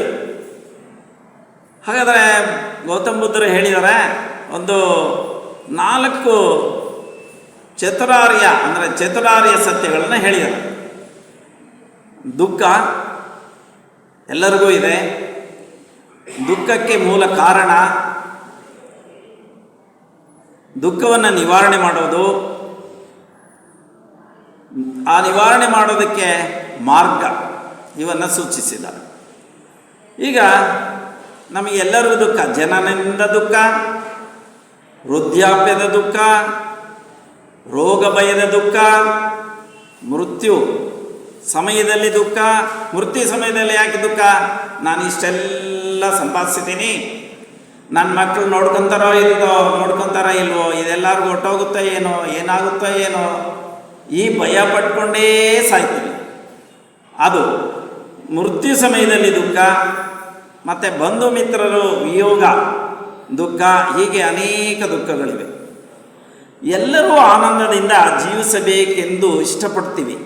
ಹಾಗಾದರೆ ಗೌತಮ ಬುದ್ಧರು ಹೇಳಿದ್ದಾರೆ, ಒಂದು 4 ಚತುರಾರ್ಯ ಸತ್ಯಗಳನ್ನು ಹೇಳಿದ್ದಾರೆ. ದುಃಖ ಎಲ್ಲರಿಗೂ ಇದೆ. ದುಃಖಕ್ಕೆ ಮೂಲ ಕಾರಣ, ದುಃಖವನ್ನು ನಿವಾರಣೆ ಮಾಡೋದು, ಆ ನಿವಾರಣೆ ಮಾಡೋದಕ್ಕೆ ಮಾರ್ಗ, ಇವನ್ನು ಸೂಚಿಸಿದ್ದಾರೆ. ಈಗ ನಮಗೆಲ್ಲರಿಗೂ ದುಃಖ. ಜನನದಿಂದ ದುಃಖ, ವೃದ್ಧಾಪ್ಯದ ದುಃಖ, ರೋಗ ಭಯದ ದುಃಖ, ಮೃತ್ಯು ಸಮಯದಲ್ಲಿ ದುಃಖ. ಮೃತ್ಯು ಸಮಯದಲ್ಲಿ ಯಾಕೆ ದುಃಖ? ನಾನು ಇಷ್ಟೆಲ್ಲ ಸಂಪಾದಿಸಿದ್ದೀನಿ, ನನ್ನ ಮಕ್ಕಳು ನೋಡ್ಕೊತಾರೋ ಇಲ್ವೋ, ಇದೆಲ್ಲರಿಗೂ ಹೊಟ್ಟೋಗುತ್ತೋ ಏನೋ, ಏನಾಗುತ್ತೋ ಏನೋ, ಈ ಭಯ ಪಟ್ಕೊಂಡೇ ಸಾಯ್ತೀವಿ. ಅದು ಮೃತ್ಯು ಸಮಯದಲ್ಲಿ ದುಃಖ. ಮತ್ತು ಬಂಧು ಮಿತ್ರರು ವಿಯೋಗ ದುಃಖ. ಹೀಗೆ ಅನೇಕ ದುಃಖಗಳಿವೆ. ಎಲ್ಲರೂ ಆನಂದದಿಂದ ಜೀವಿಸಬೇಕೆಂದು ಇಷ್ಟಪಡ್ತೀವಿ.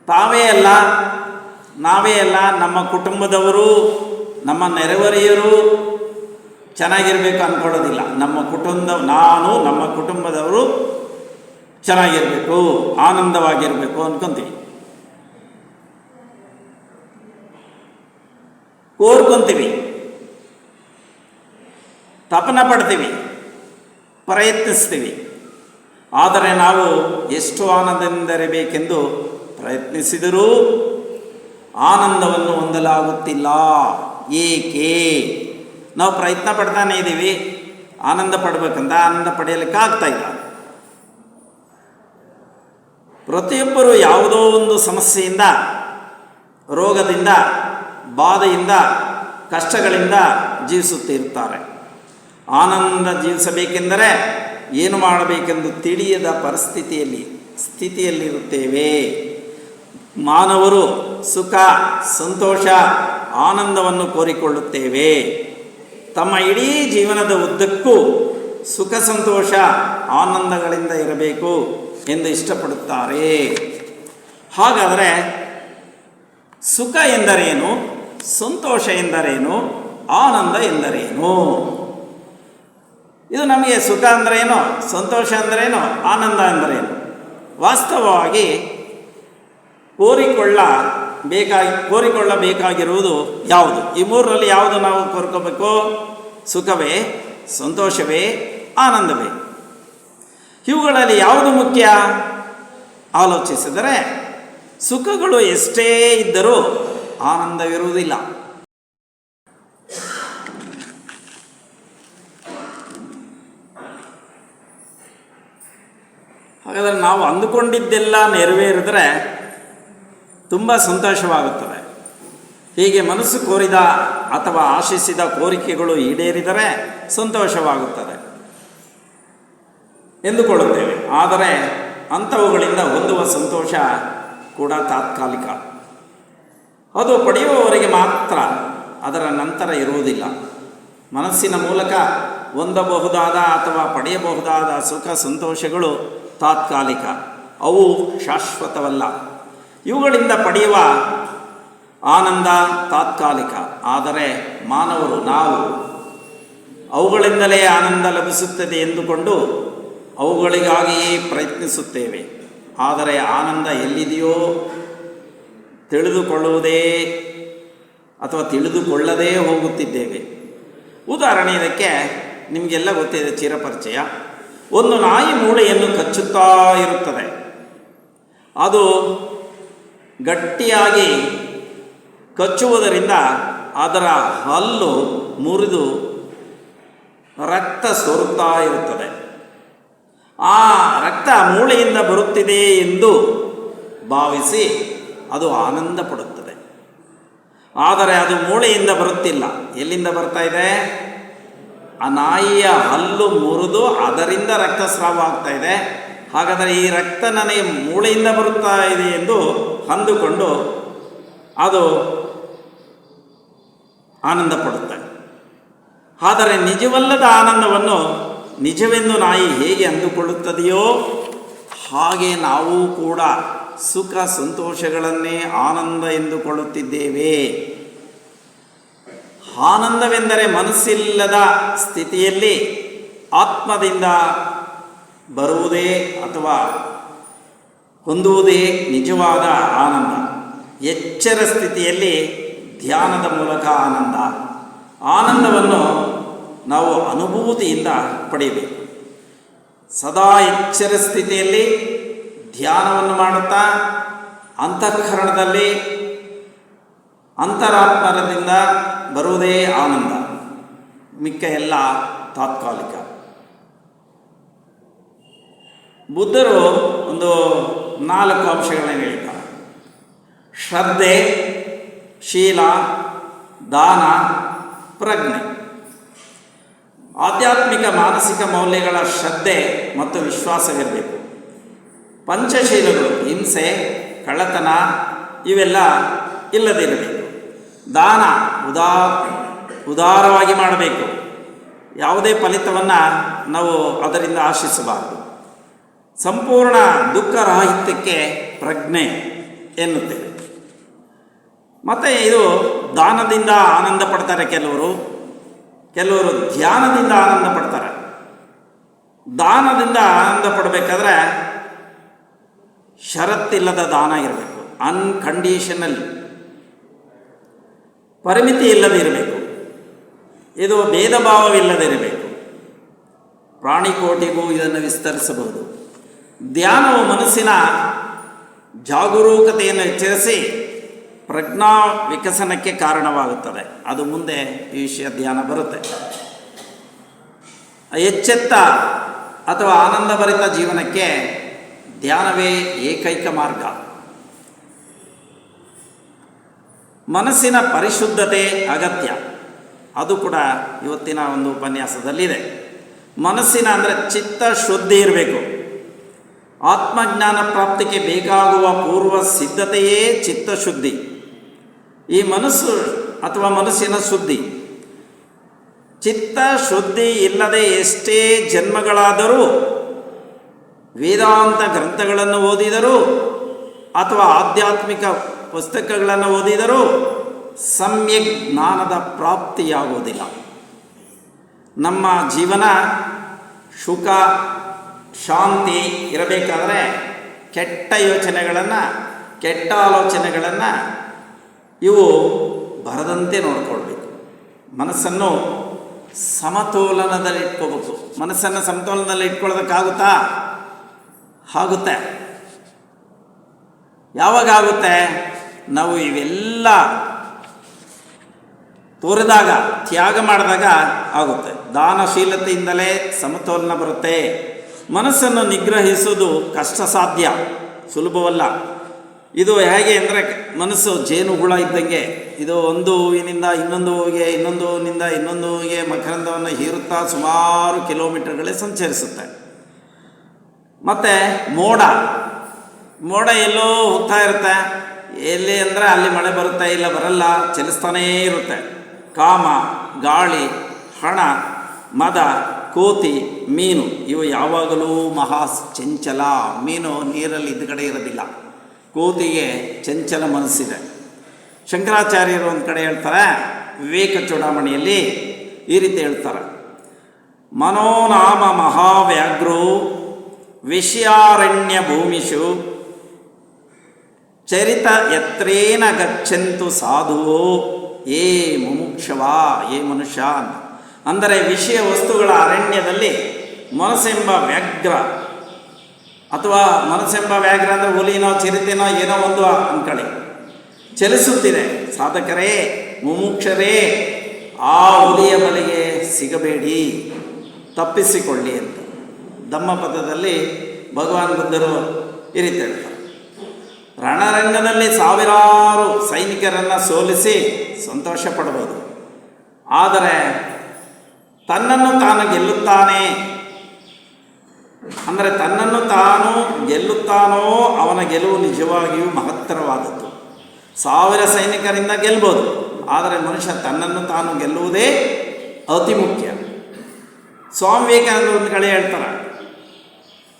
ನಾವೇ ಅಲ್ಲ, ನಮ್ಮ ಕುಟುಂಬದವರು, ನಮ್ಮ ನೆರೆಹೊರೆಯರು ಚೆನ್ನಾಗಿರಬೇಕು ಅಂದ್ಕೊಳ್ಳೋದಿಲ್ಲ. ನಮ್ಮ ಕುಟುಂಬದವರು ಚೆನ್ನಾಗಿರಬೇಕು, ಆನಂದವಾಗಿರಬೇಕು ಅಂದ್ಕೊತೀವಿ, ಕೋರ್ಕೊತೀವಿ, ತಪನ ಪಡ್ತೀವಿ, ಪ್ರಯತ್ನಿಸ್ತೀವಿ. ಆದರೆ ನಾವು ಎಷ್ಟು ಆನಂದದಿಂದಿರಬೇಕೆಂದು ಪ್ರಯತ್ನಿಸಿದರೂ ಆನಂದವನ್ನು ಹೊಂದಲಾಗುತ್ತಿಲ್ಲ. ಏಕೆ? ನಾವು ಪ್ರಯತ್ನ ಪಡ್ತಾನೆ ಇದ್ದೀವಿ, ಆನಂದ ಪಡಬೇಕಂತ ಆನಂದ ಪಡೆಯಲಿಕ್ಕಾಗ್ತಾ ಇಲ್ಲ. ಪ್ರತಿಯೊಬ್ಬರು ಯಾವುದೋ ಒಂದು ಸಮಸ್ಯೆಯಿಂದ, ರೋಗದಿಂದ, ಬಾಧೆಯಿಂದ, ಕಷ್ಟಗಳಿಂದ ಜೀವಿಸುತ್ತಿರ್ತಾರೆ. ಆನಂದ ಜೀವಿಸಬೇಕೆಂದರೆ ಏನು ಮಾಡಬೇಕೆಂದು ತಿಳಿಯದ ಸ್ಥಿತಿಯಲ್ಲಿರುತ್ತೇವೆ. ಮಾನವರು ಸುಖ, ಸಂತೋಷ, ಆನಂದವನ್ನು ಕೋರಿಕೊಳ್ಳುತ್ತೇವೆ. ತಮ್ಮ ಇಡೀ ಜೀವನದ ಉದ್ದಕ್ಕೂ ಸುಖ, ಸಂತೋಷ, ಆನಂದಗಳಿಂದ ಇರಬೇಕು ಎಂದು ಇಷ್ಟಪಡುತ್ತಾರೆ. ಹಾಗಾದರೆ ಸುಖ ಎಂದರೇನು? ಸಂತೋಷ ಎಂದರೇನು? ಆನಂದ ಎಂದರೇನು? ಇದು ನಮಗೆ ಸುಖ ಅಂದರೇನು, ಸಂತೋಷ ಅಂದರೇನು, ಆನಂದ ಅಂದರೇನು? ವಾಸ್ತವವಾಗಿ ಕೋರಿಕೊಳ್ಳಬೇಕಾಗಿರುವುದು ಯಾವುದು? ಈ ಮೂರರಲ್ಲಿ ಯಾವುದು ನಾವು ಕೋರ್ಕೋಬೇಕು? ಸುಖವೇ, ಸಂತೋಷವೇ, ಆನಂದವೇ? ಇವುಗಳಲ್ಲಿ ಯಾವುದು ಮುಖ್ಯ? ಆಲೋಚಿಸಿದರೆ ಸುಖಗಳು ಎಷ್ಟೇ ಇದ್ದರೂ ಆನಂದವಿರುವುದಿಲ್ಲ. ಹಾಗಾದರೆ ನಾವು ಅಂದುಕೊಂಡಿದ್ದೆಲ್ಲ ನೆರವೇರಿದರೆ ತುಂಬ ಸಂತೋಷವಾಗುತ್ತದೆ. ಹೀಗೆ ಮನಸ್ಸು ಕೋರಿದ ಅಥವಾ ಆಶಿಸಿದ ಕೋರಿಕೆಗಳು ಈಡೇರಿದರೆ ಸಂತೋಷವಾಗುತ್ತದೆ ಎಂದುಕೊಳ್ಳುತ್ತೇವೆ. ಆದರೆ ಅಂಥವುಗಳಿಂದ ಹೊಂದುವ ಸಂತೋಷ ಕೂಡ ತಾತ್ಕಾಲಿಕ. ಅದು ಪಡೆಯುವವರೆಗೆ ಮಾತ್ರ, ಅದರ ನಂತರ ಇರುವುದಿಲ್ಲ. ಮನಸ್ಸಿನ ಮೂಲಕ ಹೊಂದಬಹುದಾದ ಅಥವಾ ಪಡೆಯಬಹುದಾದ ಸುಖ ಸಂತೋಷಗಳು ತಾತ್ಕಾಲಿಕ, ಅವು ಶಾಶ್ವತವಲ್ಲ. ಇವುಗಳಿಂದ ಪಡೆಯುವ ಆನಂದ ತಾತ್ಕಾಲಿಕ. ಆದರೆ ಮಾನವರು ನಾವು ಅವುಗಳಿಂದಲೇ ಆನಂದ ಲಭಿಸುತ್ತದೆ ಎಂದುಕೊಂಡು ಅವುಗಳಿಗಾಗಿಯೇ ಪ್ರಯತ್ನಿಸುತ್ತೇವೆ. ಆದರೆ ಆನಂದ ಎಲ್ಲಿದೆಯೋ ತಿಳಿದುಕೊಳ್ಳದೇ ಹೋಗುತ್ತಿದ್ದೇವೆ. ಉದಾಹರಣೆ ಇದಕ್ಕೆ ನಿಮಗೆಲ್ಲ ಗೊತ್ತಿದೆ, ಚಿರಪರಿಚಯ. ಒಂದು ನಾಯಿ ಮೂಳೆಯನ್ನು ಕಚ್ಚುತ್ತಾ ಇರುತ್ತದೆ. ಅದು ಗಟ್ಟಿಯಾಗಿ ಕಚ್ಚುವುದರಿಂದ ಅದರ ಹಲ್ಲು ಮುರಿದು ರಕ್ತ ಸೋರುತ್ತಾ ಇರುತ್ತದೆ. ಆ ರಕ್ತ ಮೂಳೆಯಿಂದ ಬರುತ್ತಿದೆ ಎಂದು ಭಾವಿಸಿ ಅದು ಆನಂದ ಪಡುತ್ತದೆ. ಆದರೆ ಅದು ಮೂಳೆಯಿಂದ ಬರುತ್ತಿಲ್ಲ. ಎಲ್ಲಿಂದ ಬರ್ತಾ ಇದೆ? ಆ ನಾಯಿಯ ಹಲ್ಲು ಮುರಿದು ಅದರಿಂದ ರಕ್ತಸ್ರಾವ ಆಗ್ತಾ ಇದೆ. ಹಾಗಾದರೆ ಈ ರಕ್ತ ನನಗೆ ಮೂಳೆಯಿಂದ ಬರುತ್ತಾ ಇದೆ ಎಂದು ಅಂದುಕೊಂಡು ಅದು ಆನಂದ ಪಡುತ್ತೆ. ಆದರೆ ನಿಜವಲ್ಲದ ಆನಂದವನ್ನು ನಿಜವೆಂದು ನಾಯಿ ಹೇಗೆ ಅಂದುಕೊಳ್ಳುತ್ತದೆಯೋ ಹಾಗೆ ನಾವು ಕೂಡ ಸುಖ ಸಂತೋಷಗಳನ್ನೇ ಆನಂದ ಎಂದುಕೊಳ್ಳುತ್ತಿದ್ದೇವೆ. ಆನಂದವೆಂದರೆ ಮನಸ್ಸಿಲ್ಲದ ಸ್ಥಿತಿಯಲ್ಲಿ ಆತ್ಮದಿಂದ ಬರುವುದೇ ಅಥವಾ ಹೊಂದುವುದೇ ನಿಜವಾದ ಆನಂದ. ಎಚ್ಚರ ಸ್ಥಿತಿಯಲ್ಲಿ ಧ್ಯಾನದ ಮೂಲಕ ಆನಂದವನ್ನು ನಾವು ಅನುಭೂತಿಯಿಂದ ಪಡೆಯಬೇಕು. ಸದಾ ಎಚ್ಚರ ಸ್ಥಿತಿಯಲ್ಲಿ ಧ್ಯಾನವನ್ನು ಮಾಡುತ್ತಾ ಅಂತಃಕರಣದಲ್ಲಿ ಅಂತರಾತ್ಮರದಿಂದ ಬರುವುದೇ ಆನಂದ. ಮಿಕ್ಕ ಎಲ್ಲ ತಾತ್ಕಾಲಿಕ. ಬುದ್ಧರು ಒಂದು 4 ಅಂಶಗಳನ್ನು ಹೇಳಿದ್ದಾರೆ: ಶ್ರದ್ಧೆ, ಶೀಲ, ದಾನ, ಪ್ರಜ್ಞೆ. ಆಧ್ಯಾತ್ಮಿಕ ಮಾನಸಿಕ ಮೌಲ್ಯಗಳ ಶ್ರದ್ಧೆ ಮತ್ತು ವಿಶ್ವಾಸವಿರಬೇಕು. ಪಂಚಶೀಲಗಳು, ಹಿಂಸೆ, ಕಳ್ಳತನ ಇವೆಲ್ಲ ಇಲ್ಲದಿರಬೇಕು. ದಾನ ಉದಾರವಾಗಿ ಮಾಡಬೇಕು. ಯಾವುದೇ ಫಲಿತವನ್ನು ನಾವು ಅದರಿಂದ ಆಶಿಸಬಾರದು. ಸಂಪೂರ್ಣ ದುಃಖರಾಹಿತ್ಯಕ್ಕೆ ಪ್ರಜ್ಞೆ ಎನ್ನುತ್ತೇವೆ. ಮತ್ತು ಇದು ದಾನದಿಂದ ಆನಂದ ಪಡ್ತಾರೆ ಕೆಲವರು ಧ್ಯಾನದಿಂದ ಆನಂದ ಪಡ್ತಾರೆ. ದಾನದಿಂದ ಆನಂದ ಪಡಬೇಕಾದ್ರೆ ಷರತ್ತಿಲ್ಲದ ದಾನ ಇರಬೇಕು. ಅನ್ಕಂಡೀಷನಲ್, ಪರಿಮಿತಿ ಇಲ್ಲದಿರಬೇಕು. ಇದು ಭೇದ ಭಾವವಿಲ್ಲದಿರಬೇಕು. ಪ್ರಾಣಿಕೋಟಿಗೂ ಇದನ್ನು ವಿಸ್ತರಿಸಬಹುದು. ಧ್ಯಾನವು ಮನಸ್ಸಿನ ಜಾಗರೂಕತೆಯನ್ನು ಎಚ್ಚರಿಸಿ ಪ್ರಜ್ಞಾ ವಿಕಸನಕ್ಕೆ ಕಾರಣವಾಗುತ್ತದೆ. ಅದು ಮುಂದೆ ಈ ವಿಷಯ ಧ್ಯಾನ ಬರುತ್ತೆ. ಎಚ್ಚೆತ್ತ ಅಥವಾ ಆನಂದಭರಿತ ಜೀವನಕ್ಕೆ ಧ್ಯಾನವೇ ಏಕೈಕ ಮಾರ್ಗ. ಮನಸ್ಸಿನ ಪರಿಶುದ್ಧತೆ ಅಗತ್ಯ. ಅದು ಕೂಡ ಇವತ್ತಿನ ಒಂದು ಉಪನ್ಯಾಸದಲ್ಲಿದೆ. ಮನಸ್ಸಿನ ಅಂದರೆ ಚಿತ್ತ ಶುದ್ಧಿ ಇರಬೇಕು. ಆತ್ಮಜ್ಞಾನ ಪ್ರಾಪ್ತಿಗೆ ಬೇಕಾಗುವ ಪೂರ್ವ ಸಿದ್ಧತೆಯೇ ಚಿತ್ತಶುದ್ಧಿ. ಈ ಮನಸ್ಸು ಅಥವಾ ಮನಸ್ಸಿನ ಶುದ್ಧಿ, ಚಿತ್ತ ಶುದ್ಧಿ ಇಲ್ಲದೆ ಎಷ್ಟೇ ಜನ್ಮಗಳಾದರೂ, ವೇದಾಂತ ಗ್ರಂಥಗಳನ್ನು ಓದಿದರೂ ಅಥವಾ ಆಧ್ಯಾತ್ಮಿಕ ಪುಸ್ತಕಗಳನ್ನು ಓದಿದರೂ ಸಮ್ಯಕ್ ಜ್ಞಾನದ ಪ್ರಾಪ್ತಿಯಾಗುವುದಿಲ್ಲ. ನಮ್ಮ ಜೀವನ ಸುಖ ಶಾಂತಿ ಇರಬೇಕಾದರೆ ಕೆಟ್ಟ ಯೋಚನೆಗಳನ್ನು, ಕೆಟ್ಟ ಆಲೋಚನೆಗಳನ್ನು ಇವು ಬರದಂತೆ ನೋಡಿಕೊಳ್ಬೇಕು. ಮನಸ್ಸನ್ನು ಸಮತೋಲನದಲ್ಲಿ ಇಟ್ಕೋಬೇಕು. ಮನಸ್ಸನ್ನು ಸಮತೋಲನದಲ್ಲಿ ಇಟ್ಕೊಳ್ಳೋದಕ್ಕಾಗುತ್ತಾ? ಆಗುತ್ತೆ. ಯಾವಾಗ ಆಗುತ್ತೆ? ನಾವು ಇವೆಲ್ಲ ತೋರಿದಾಗ, ತ್ಯಾಗ ಮಾಡಿದಾಗ ಆಗುತ್ತೆ. ದಾನಶೀಲತೆಯಿಂದಲೇ ಸಮತೋಲನ ಬರುತ್ತೆ. ಮನಸ್ಸನ್ನು ನಿಗ್ರಹಿಸುವುದು ಕಷ್ಟ ಸಾಧ್ಯ, ಸುಲಭವಲ್ಲ. ಇದು ಹೇಗೆ ಅಂದರೆ, ಮನಸ್ಸು ಜೇನುಹುಳ ಇದ್ದಂಗೆ. ಇದು ಒಂದು ಹೂವಿನಿಂದ ಇನ್ನೊಂದು ಹೂವಿಗೆ, ಇನ್ನೊಂದು ಹೂವಿನಿಂದ ಇನ್ನೊಂದು ಹೂವಿಗೆ ಮಕರಂದವನ್ನು ಹೀರುತ್ತಾ ಸುಮಾರು ಕಿಲೋಮೀಟರ್ಗಳೇ ಸಂಚರಿಸುತ್ತೆ. ಮತ್ತು ಮೋಡ ಎಲ್ಲೋ ಹೋಗ್ತಾ ಇರುತ್ತೆ. ಎಲ್ಲಿ ಅಂದರೆ ಅಲ್ಲಿ ಮಳೆ ಬರುತ್ತೆ, ಇಲ್ಲ ಬರಲ್ಲ, ಚಲಿಸ್ತಾನೇ ಇರುತ್ತೆ. ಕಾಮ, ಗಾಳಿ, ಹಣ, ಮದ, ಕೋತಿ, ಮೀನು ಇವು ಯಾವಾಗಲೂ ಮಹಾ ಚಂಚಲ. ಮೀನು ನೀರಲ್ಲಿ ಇದ್ದ ಇರೋದಿಲ್ಲ. ಕೋತಿಗೆ ಚಂಚಲ ಮನಸ್ಸಿದೆ. ಶಂಕರಾಚಾರ್ಯರು ಒಂದು ಕಡೆ ಹೇಳ್ತಾರೆ, ವಿವೇಕ ಚೂಡಾಮಣಿಯಲ್ಲಿ ಈ ರೀತಿ ಹೇಳ್ತಾರೆ, ಮನೋನಾಮ ಮಹಾವ್ಯಾಘ್ರೋ ವಿಷಯಾರಣ್ಯ ಭೂಮಿಷು ಚರಿತ ಯತ್ರೇನ ಗಚ್ಚಂತು ಸಾಧುವೋ ಏ ಮುಮುಕ್ಷವ, ಏ ಮನುಷ್ಯ. ಅಂದರೆ ವಿಷಯ ವಸ್ತುಗಳ ಅರಣ್ಯದಲ್ಲಿ ಮನಸ್ಸೆಂಬ ವ್ಯಾಘ್ರ, ಅಥವಾ ಮನಸ್ಸೆಂಬ ವ್ಯಾಘ್ರ ಅಂದರೆ ಹುಲಿನೋ ಚಿರತೆನೋ ಏನೋ ಒಂದು ಅಂದ್ಕೊಳ್ಳಿ, ಚಲಿಸುತ್ತಿದೆ. ಸಾಧಕರೇ, ಮುಮುಕ್ಷರೇ, ಆ ಹುಲಿಯ ಬಲೆಗೆ ಸಿಗಬೇಡಿ, ತಪ್ಪಿಸಿಕೊಳ್ಳಿ ಅಂತ ಧಮ್ಮಪದದಲ್ಲಿ ಭಗವಾನ್ ಬುದ್ಧರು ಈ ರೀತಿ ಹೇಳ್ತಾರೆ. ರಣರಂಗದಲ್ಲಿ ಸಾವಿರಾರು ಸೈನಿಕರನ್ನು ಸೋಲಿಸಿ ಸಂತೋಷ ಪಡ್ಬೋದು, ಆದರೆ ತನ್ನನ್ನು ತಾನು ಗೆಲ್ಲುತ್ತಾನೆ ಅಂದರೆ ತನ್ನನ್ನು ತಾನು ಗೆಲ್ಲುತ್ತಾನೋ ಅವನ ಗೆಲುವು ನಿಜವಾಗಿಯೂ ಮಹತ್ತರವಾದದ್ದು. 1000 ಸೈನಿಕರಿಂದ ಗೆಲ್ಬೋದು, ಆದರೆ ಮನುಷ್ಯ ತನ್ನನ್ನು ತಾನು ಗೆಲ್ಲುವುದೇ ಅತಿ ಮುಖ್ಯ. ಸ್ವಾಮಿ ವಿವೇಕಾನಂದ ಒಂದು ಕಡೆ ಹೇಳ್ತಾರೆ,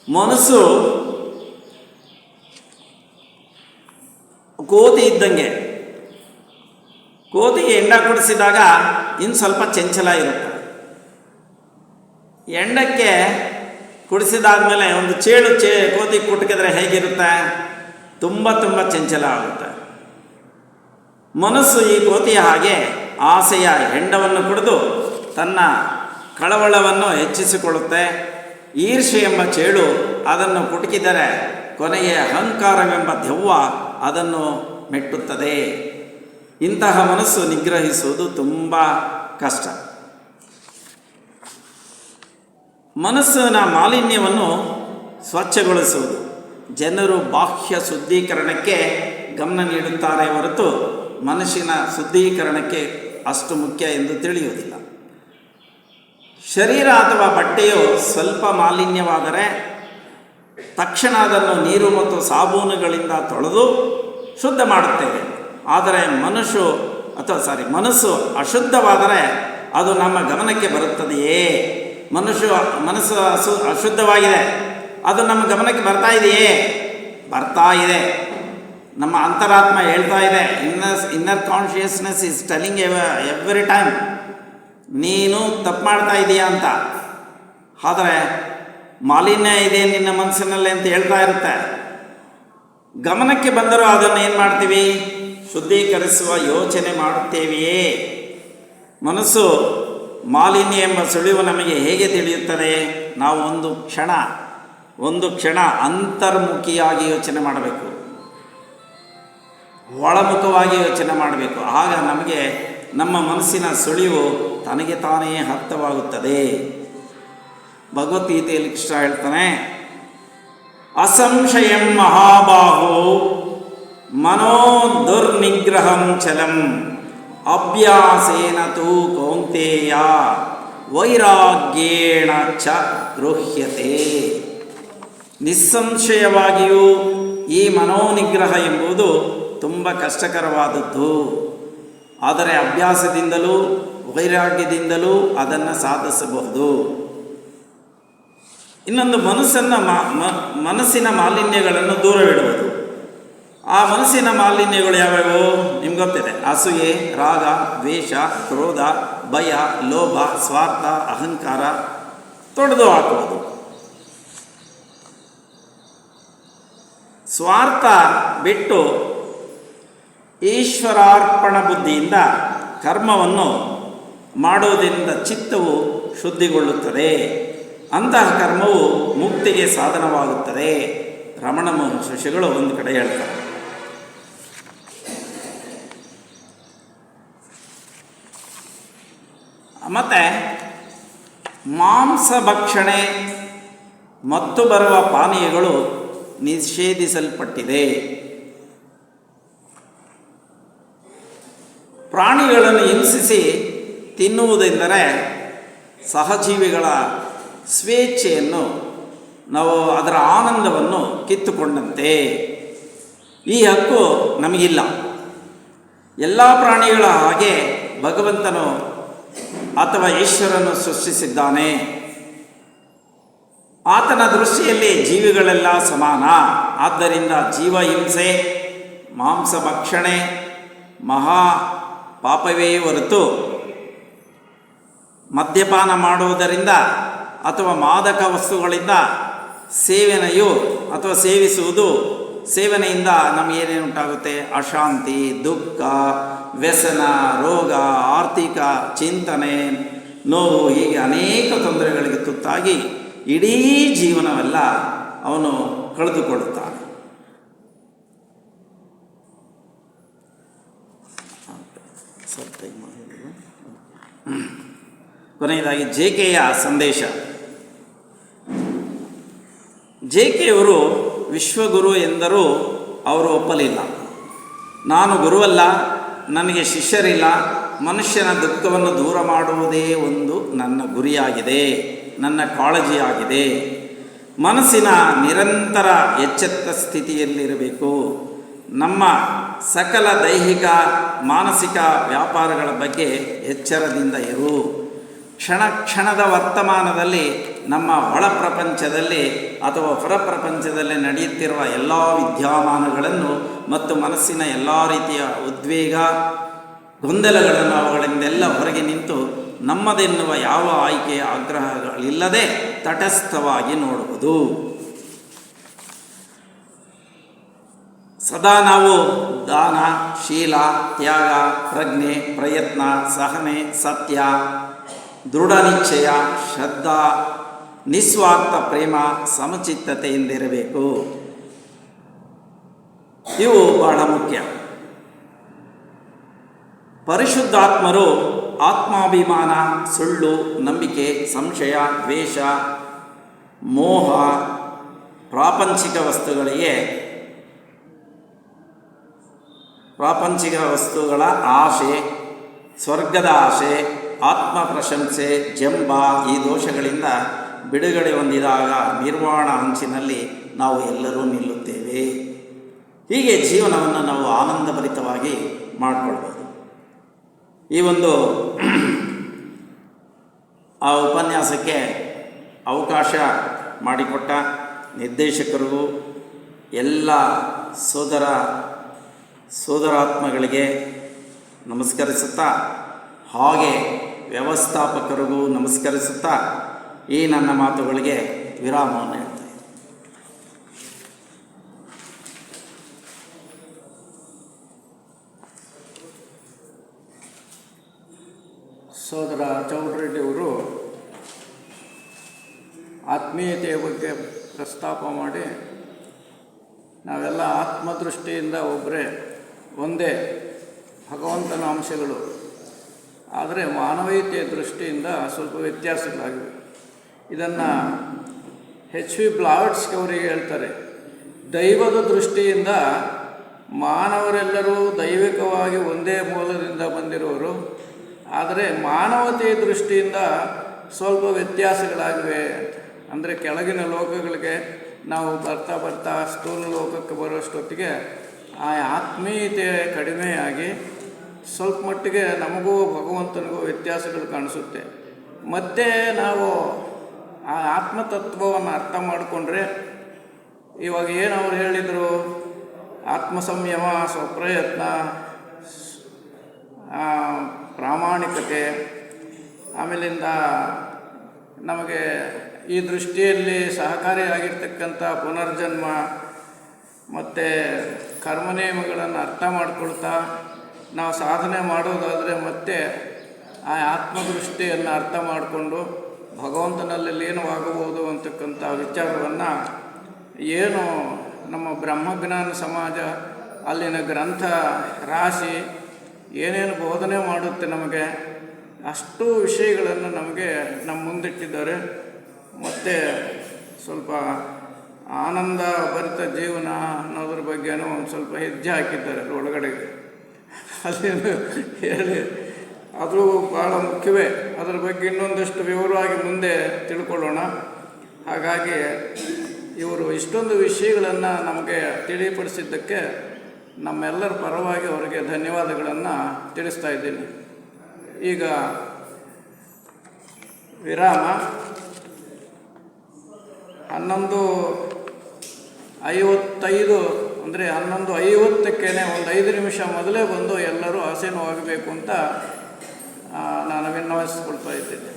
ಮನಸ್ಸು ಕೋತಿ ಇದ್ದಂಗೆ. ಕೋತಿಗೆ ಎಂಡ ಕುಡಿಸಿದಾಗ ಇನ್ನು ಸ್ವಲ್ಪ ಚಂಚಲ ಇರುತ್ತೆ. ಎಂಡಕ್ಕೆ ಕುಡಿಸಿದಾದ್ಮೇಲೆ ಒಂದು ಕೋತಿ ಕುಟಕಿದ್ರೆ ಹೇಗಿರುತ್ತೆ? ತುಂಬ ಚಂಚಲ ಆಗುತ್ತೆ. ಮನಸ್ಸು ಈ ಕೋತಿಯ ಹಾಗೆ ಆಸೆಯ ಹೆಂಡವನ್ನು ಕುಡಿದು ತನ್ನ ಕಳವಳವನ್ನು ಹೆಚ್ಚಿಸಿಕೊಳ್ಳುತ್ತೆ. ಈರ್ಷೆ ಎಂಬ ಚೇಳು ಅದನ್ನು ಕುಟುಕಿದರೆ ಕೊನೆಗೆ ಅಹಂಕಾರವೆಂಬ ದೆವ್ವ ಅದನ್ನು ಮೆಟ್ಟುತ್ತದೆ. ಇಂತಹ ಮನಸ್ಸು ನಿಗ್ರಹಿಸುವುದು ತುಂಬ ಕಷ್ಟ. ಮನಸ್ಸಿನ ಮಾಲಿನ್ಯವನ್ನು ಸ್ವಚ್ಛಗೊಳಿಸುವುದು. ಜನರು ಬಾಹ್ಯ ಶುದ್ಧೀಕರಣಕ್ಕೆ ಗಮನ ನೀಡುತ್ತಾರೆ ಹೊರತು ಮನಸ್ಸಿನ ಶುದ್ಧೀಕರಣಕ್ಕೆ ಅಷ್ಟು ಮುಖ್ಯ ಎಂದು ತಿಳಿಯುವುದಿಲ್ಲ. ಶರೀರ ಅಥವಾ ಬಟ್ಟೆಯು ಸ್ವಲ್ಪ ಮಾಲಿನ್ಯವಾದರೆ ತಕ್ಷಣ ಅದನ್ನು ನೀರು ಮತ್ತು ಸಾಬೂನುಗಳಿಂದ ತೊಳೆದು ಶುದ್ಧ ಮಾಡುತ್ತೇವೆ. ಆದರೆ ಮನಸ್ಸು ಅಶುದ್ಧವಾದರೆ ಅದು ನಮ್ಮ ಗಮನಕ್ಕೆ ಬರುತ್ತದೆಯೇ? ಮನಸ್ಸು ಅಶುದ್ಧವಾಗಿದೆ, ಅದು ನಮ್ಮ ಗಮನಕ್ಕೆ ಬರ್ತಾ ಇದೆಯೇ? ಬರ್ತಾ ಇದೆ. ನಮ್ಮ ಅಂತರಾತ್ಮ ಹೇಳ್ತಾ ಇದೆ, inner consciousness is telling every time ನೀನು ತಪ್ಪು ಮಾಡ್ತಾ ಇದೀಯಾ ಅಂತ. ಆದರೆ ಮಾಲಿನ್ಯ ಇದೆ ನಿನ್ನ ಮನಸ್ಸಿನಲ್ಲಿ ಅಂತ ಹೇಳ್ತಾ ಇರುತ್ತೆ. ಗಮನಕ್ಕೆ ಬಂದರೂ ಅದನ್ನು ಏನು ಮಾಡ್ತೀವಿ? ಶುದ್ಧೀಕರಿಸುವ ಯೋಚನೆ ಮಾಡುತ್ತೇವೆಯೇ? ಮನಸ್ಸು ಮಾಲಿನ್ಯ ಎಂಬ ಸುಳಿವು ನಮಗೆ ಹೇಗೆ ತಿಳಿಯುತ್ತದೆ? ನಾವು ಒಂದು ಕ್ಷಣ ಅಂತರ್ಮುಖಿಯಾಗಿ ಯೋಚನೆ ಮಾಡಬೇಕು, ಒಳಮುಖವಾಗಿ ಯೋಚನೆ ಮಾಡಬೇಕು. ಆಗ ನಮಗೆ ನಮ್ಮ ಮನಸ್ಸಿನ ಸುಳಿವು ತನಗೆ ತಾನೇ ಅರ್ಥವಾಗುತ್ತದೆ. ಭಗವದ್ಗೀತೆಯಲ್ಲಿ ಕೃಷ್ಣ ಹೇಳ್ತಾನೆ, ಅಸಂಶಯಂ ಮಹಾಬಾಹೋ ಮನೋ ದುರ್ನಿಗ್ರಹಂ ಚಲಂ ಅಭ್ಯಾಸೇನ ತೂ ಕೌಂತೇಯ ವೈರಾಗ್ಯೇಣ ಚ ಗೃಹ್ಯತೆ. ನಿಸ್ಸಂಶಯವಾಗಿಯೂ ಈ ಮನೋನಿಗ್ರಹ ಎಂಬುದು ತುಂಬ ಕಷ್ಟಕರವಾದದ್ದು. ಆದರೆ ಅಭ್ಯಾಸದಿಂದಲೂ ವೈರಾಗ್ಯದಿಂದಲೂ ಅದನ್ನು ಸಾಧಿಸಬಹುದು. ಇನ್ನೊಂದು ಮನಸ್ಸಿನ ಮಾಲಿನ್ಯಗಳನ್ನು ದೂರವಿಡುವುದು. ಆ ಮನಸ್ಸಿನ ಮಾಲಿನ್ಯಗಳು ಯಾವ್ಯಾವು ನಿಮ್ಗೆ ಗೊತ್ತಿದೆ. ಅಸೂಯೆ, ರಾಗ, ದ್ವೇಷ, ಕ್ರೋಧ, ಭಯ, ಲೋಭ, ಸ್ವಾರ್ಥ, ಅಹಂಕಾರ ತೊಡೆದು ಹಾಕುವುದು. ಸ್ವಾರ್ಥ ಬಿಟ್ಟು ಈಶ್ವರಾರ್ಪಣ ಬುದ್ಧಿಯಿಂದ ಕರ್ಮವನ್ನು ಮಾಡುವುದರಿಂದ ಚಿತ್ತವು ಶುದ್ಧಿಗೊಳ್ಳುತ್ತದೆ. ಅಂತಹ ಕರ್ಮವು ಮುಕ್ತಿಗೆ ಸಾಧನವಾಗುತ್ತದೆ. ರಮಣ ಮಹರ್ಷಿಗಳು ಒಂದು ಕಡೆ ಹೇಳ್ತಾರೆ. ಮತ್ತು ಮಾಂಸ ಭಕ್ಷಣೆ ಮತ್ತು ಬರುವ ಪಾನೀಯಗಳು ನಿಷೇಧಿಸಲ್ಪಟ್ಟಿದೆ. ಪ್ರಾಣಿಗಳನ್ನು ಹಿಂಸಿಸಿ ತಿನ್ನುವುದೆಂದರೆ ಸಹಜೀವಿಗಳ ಸ್ವೇಚ್ಛೆಯನ್ನು, ನಾವು ಅದರ ಆನಂದವನ್ನು ಕಿತ್ತುಕೊಂಡಂತೆ. ಈ ಹಕ್ಕು ನಮಗಿಲ್ಲ. ಎಲ್ಲ ಪ್ರಾಣಿಗಳ ಹಾಗೆ ಭಗವಂತನು ಅಥವಾ ಈಶ್ವರನು ಸೃಷ್ಟಿಸಿದ್ದಾನೆ. ಆತನ ದೃಷ್ಟಿಯಲ್ಲಿ ಜೀವಿಗಳೆಲ್ಲ ಸಮಾನ. ಆದ್ದರಿಂದ ಜೀವ ಹಿಂಸೆ, ಮಾಂಸ ಭಕ್ಷಣೆ ಮಹಾ ಪಾಪವೇ ಹೊರತು ಮದ್ಯಪಾನ ಮಾಡುವುದರಿಂದ ಅಥವಾ ಮಾದಕ ವಸ್ತುಗಳಿಂದ ಸೇವನೆಯು ಅಥವಾ ಸೇವಿಸುವುದು, ಸೇವನೆಯಿಂದ ನಮಗೇನೇನು ಉಂಟಾಗುತ್ತೆ? ಅಶಾಂತಿ, ದುಃಖ, ವ್ಯಸನ, ರೋಗ, ಆರ್ಥಿಕ ಚಿಂತನೆ, ನೋವು, ಹೀಗೆ ಅನೇಕ ತೊಂದರೆಗಳಿಗೆ ತುತ್ತಾಗಿ ಇಡೀ ಜೀವನವೆಲ್ಲ ಅವನು ಕಳೆದುಕೊಳ್ಳುತ್ತಾನೆ. ಕೊನೆಯದಾಗಿ ಜೆ.ಕೆ.ಯ ಸಂದೇಶ. ಜೆ.ಕೆ.ಯವರು ವಿಶ್ವಗುರು ಎಂದರೂ ಅವರು ಒಪ್ಪಲಿಲ್ಲ. ನಾನು ಗುರುವಲ್ಲ, ನನಗೆ ಶಿಷ್ಯರಿಲ್ಲ, ಮನುಷ್ಯನ ದುಃಖವನ್ನು ದೂರ ಮಾಡುವುದೇ ಒಂದು ನನ್ನ ಗುರಿಯಾಗಿದೆ, ನನ್ನ ಕಾಳಜಿಯಾಗಿದೆ. ಮನಸ್ಸಿನ ನಿರಂತರ ಎಚ್ಚೆತ್ತ ಸ್ಥಿತಿಯಲ್ಲಿರಬೇಕು. ನಮ್ಮ ಸಕಲ ದೈಹಿಕ ಮಾನಸಿಕ ವ್ಯಾಪಾರಗಳ ಬಗ್ಗೆ ಎಚ್ಚರದಿಂದ ಇರು. ಕ್ಷಣ ಕ್ಷಣದ ವರ್ತಮಾನದಲ್ಲಿ ನಮ್ಮ ಒಳ ಪ್ರಪಂಚದಲ್ಲಿ ಅಥವಾ ಹೊರ ಪ್ರಪಂಚದಲ್ಲಿ ನಡೆಯುತ್ತಿರುವ ಎಲ್ಲ ವಿದ್ಯಮಾನಗಳನ್ನು ಮತ್ತು ಮನಸ್ಸಿನ ಎಲ್ಲ ರೀತಿಯ ಉದ್ವೇಗ ಗೊಂದಲಗಳನ್ನು ಅವುಗಳಿಂದೆಲ್ಲ ಹೊರಗೆ ನಿಂತು ನಮ್ಮದೆನ್ನುವ ಯಾವ ಆಯ್ಕೆಯ ಆಗ್ರಹಗಳಿಲ್ಲದೆ ತಟಸ್ಥವಾಗಿ ನೋಡುವುದು. ಸದಾ ನಾವು ದಾನ, ಶೀಲ, ತ್ಯಾಗ, ಪ್ರಜ್ಞೆ, ಪ್ರಯತ್ನ, ಸಹನೆ, ಸತ್ಯ, ದೃಢ ನಿಶ್ಚಯ, ಶ್ರದ್ಧಾ, ನಿಸ್ವಾರ್ಥ ಪ್ರೇಮ, ಸಮಚಿತ್ತತೆಯಿಂದಿರಬೇಕು. ಇವು ಬಹಳ ಮುಖ್ಯ. ಪರಿಶುದ್ಧಾತ್ಮರು ಆತ್ಮಾಭಿಮಾನ, ಸುಳ್ಳು, ನಂಬಿಕೆ, ಸಂಶಯ, ದ್ವೇಷ, ಮೋಹ, ಪ್ರಾಪಂಚಿಕ ವಸ್ತುಗಳ ಆಶೆ, ಸ್ವರ್ಗದ ಆಶೆ, ಆತ್ಮ ಪ್ರಶಂಸೆ, ಜಂಬ, ಈ ದೋಷಗಳಿಂದ ಬಿಡುಗಡೆ ಹೊಂದಿದಾಗ ನಿರ್ವಾಣ ಅಂಚಿನಲ್ಲಿ ನಾವು ಎಲ್ಲರೂ ನಿಲ್ಲುತ್ತೇವೆ. ಹೀಗೆ ಜೀವನವನ್ನು ನಾವು ಆನಂದಭರಿತವಾಗಿ ಮಾಡಿಕೊಳ್ಬೋದು. ಈ ಒಂದು ಆ ಉಪನ್ಯಾಸಕ್ಕೆ ಅವಕಾಶ ಮಾಡಿಕೊಟ್ಟ ನಿರ್ದೇಶಕರಿಗೂ ಎಲ್ಲ ಸೋದರಾತ್ಮಗಳಿಗೆ ನಮಸ್ಕರಿಸುತ್ತಾ, ಹಾಗೆ ವ್ಯವಸ್ಥಾಪಕರಿಗೂ ನಮಸ್ಕರಿಸುತ್ತಾ ಈ ನನ್ನ ಮಾತುಗಳಿಗೆ ವಿರಾಮವನ್ನು ಹೇಳ್ತಾ ಇದ್ದೀನಿ. ಸೋದರ ಚೌಡರೆಡ್ಡಿಯವರು ಆತ್ಮೀಯತೆಯ ಬಗ್ಗೆ ಪ್ರಸ್ತಾಪ ಮಾಡಿ, ನಾವೆಲ್ಲ ಆತ್ಮದೃಷ್ಟಿಯಿಂದ ಒಂದೇ ಭಗವಂತನ ಅಂಶಗಳು, ಆದರೆ ಮಾನವೀಯತೆಯ ದೃಷ್ಟಿಯಿಂದ ಸ್ವಲ್ಪ ವ್ಯತ್ಯಾಸಗಳಾಗಿವೆ. ಇದನ್ನು H.V. ಬ್ಲಾವಟ್ಸ್ಕಿ ಅವರಿಗೆ ಹೇಳ್ತಾರೆ, ದೈವದ ದೃಷ್ಟಿಯಿಂದ ಮಾನವರೆಲ್ಲರೂ ದೈವಿಕವಾಗಿ ಒಂದೇ ಮೂಲದಿಂದ ಬಂದಿರುವರು, ಆದರೆ ಮಾನವತೆಯ ದೃಷ್ಟಿಯಿಂದ ಸ್ವಲ್ಪ ವ್ಯತ್ಯಾಸಗಳಾಗಿವೆ. ಅಂದರೆ ಕೆಳಗಿನ ಲೋಕಗಳಿಗೆ ನಾವು ಬರ್ತಾ ಬರ್ತಾ ಸ್ಥೂಲ ಲೋಕಕ್ಕೆ ಬರೋಷ್ಟೊತ್ತಿಗೆ ಆ ಆತ್ಮೀಯತೆ ಕಡಿಮೆಯಾಗಿ ಸ್ವಲ್ಪ ಮಟ್ಟಿಗೆ ನಮಗೂ ಭಗವಂತನಿಗೂ ವ್ಯತ್ಯಾಸಗಳು ಕಾಣಿಸುತ್ತೆ. ಮತ್ತು ನಾವು ಆ ಆತ್ಮತತ್ವವನ್ನು ಅರ್ಥ ಮಾಡಿಕೊಂಡ್ರೆ, ಇವಾಗ ಏನು ಅವ್ರು ಹೇಳಿದರು, ಆತ್ಮ ಸಂಯಮ, ಸ್ವಪ್ರಯತ್ನ, ಪ್ರಾಮಾಣಿಕತೆ, ಆಮೇಲಿಂದ ನಮಗೆ ಈ ದೃಷ್ಟಿಯಲ್ಲಿ ಸಹಕಾರಿಯಾಗಿರ್ತಕ್ಕಂಥ ಪುನರ್ಜನ್ಮ ಮತ್ತು ಕರ್ಮನಿಯಮಗಳನ್ನು ಅರ್ಥ ಮಾಡ್ಕೊಳ್ತಾ ನಾವು ಸಾಧನೆ ಮಾಡೋದಾದರೆ ಮತ್ತೆ ಆ ಆತ್ಮದೃಷ್ಟಿಯನ್ನು ಅರ್ಥ ಮಾಡಿಕೊಂಡು ಭಗವಂತನಲ್ಲಿ ಲೀನವಾಗಬಹುದು ಅಂತಕ್ಕಂಥ ವಿಚಾರವನ್ನು ಏನು ನಮ್ಮ ಬ್ರಹ್ಮಜ್ಞಾನ ಸಮಾಜ ಅಲ್ಲಿನ ಗ್ರಂಥ ರಾಶಿ ಏನೇನು ಬೋಧನೆ ಮಾಡುತ್ತೆ ನಮಗೆ, ಅಷ್ಟು ವಿಷಯಗಳನ್ನು ನಮಗೆ ನಮ್ಮ ಮುಂದಿಟ್ಟಿದ್ದಾರೆ. ಮತ್ತು ಸ್ವಲ್ಪ ಆನಂದ ಭರಿತ ಜೀವನ ಅನ್ನೋದ್ರ ಬಗ್ಗೆನೂ ಒಂದು ಸ್ವಲ್ಪ ಹೆಜ್ಜೆ ಹಾಕಿದ್ದಾರೆ ಒಳಗಡೆಗೆ. ಅದೇನು ಹೇಳಿ ಅದು ಭಾಳ ಮುಖ್ಯವೇ. ಅದರ ಬಗ್ಗೆ ಇನ್ನೊಂದಷ್ಟು ವಿವರವಾಗಿ ಮುಂದೆ ತಿಳ್ಕೊಳ್ಳೋಣ. ಹಾಗಾಗಿ ಇವರು ಇಷ್ಟೊಂದು ವಿಷಯಗಳನ್ನು ನಮಗೆ ತಿಳಿಪಡಿಸಿದ್ದಕ್ಕೆ ನಮ್ಮೆಲ್ಲರ ಪರವಾಗಿ ಅವರಿಗೆ ಧನ್ಯವಾದಗಳನ್ನು ತಿಳಿಸ್ತಾ ಇದ್ದೀನಿ. ಈಗ ವಿರಾಮ. 11:55 ಅಂದರೆ 11:50ಕ್ಕೆ ಒಂದು 5 ನಿಮಿಷ ಮೊದಲೇ ಬಂದು ಎಲ್ಲರೂ ಆಸೀನವಾಗಬೇಕು ಅಂತ ನಾನು ವಿನ್ನವಿಸ್ಕೊಳ್ತಾ ಇದ್ದೇನೆ.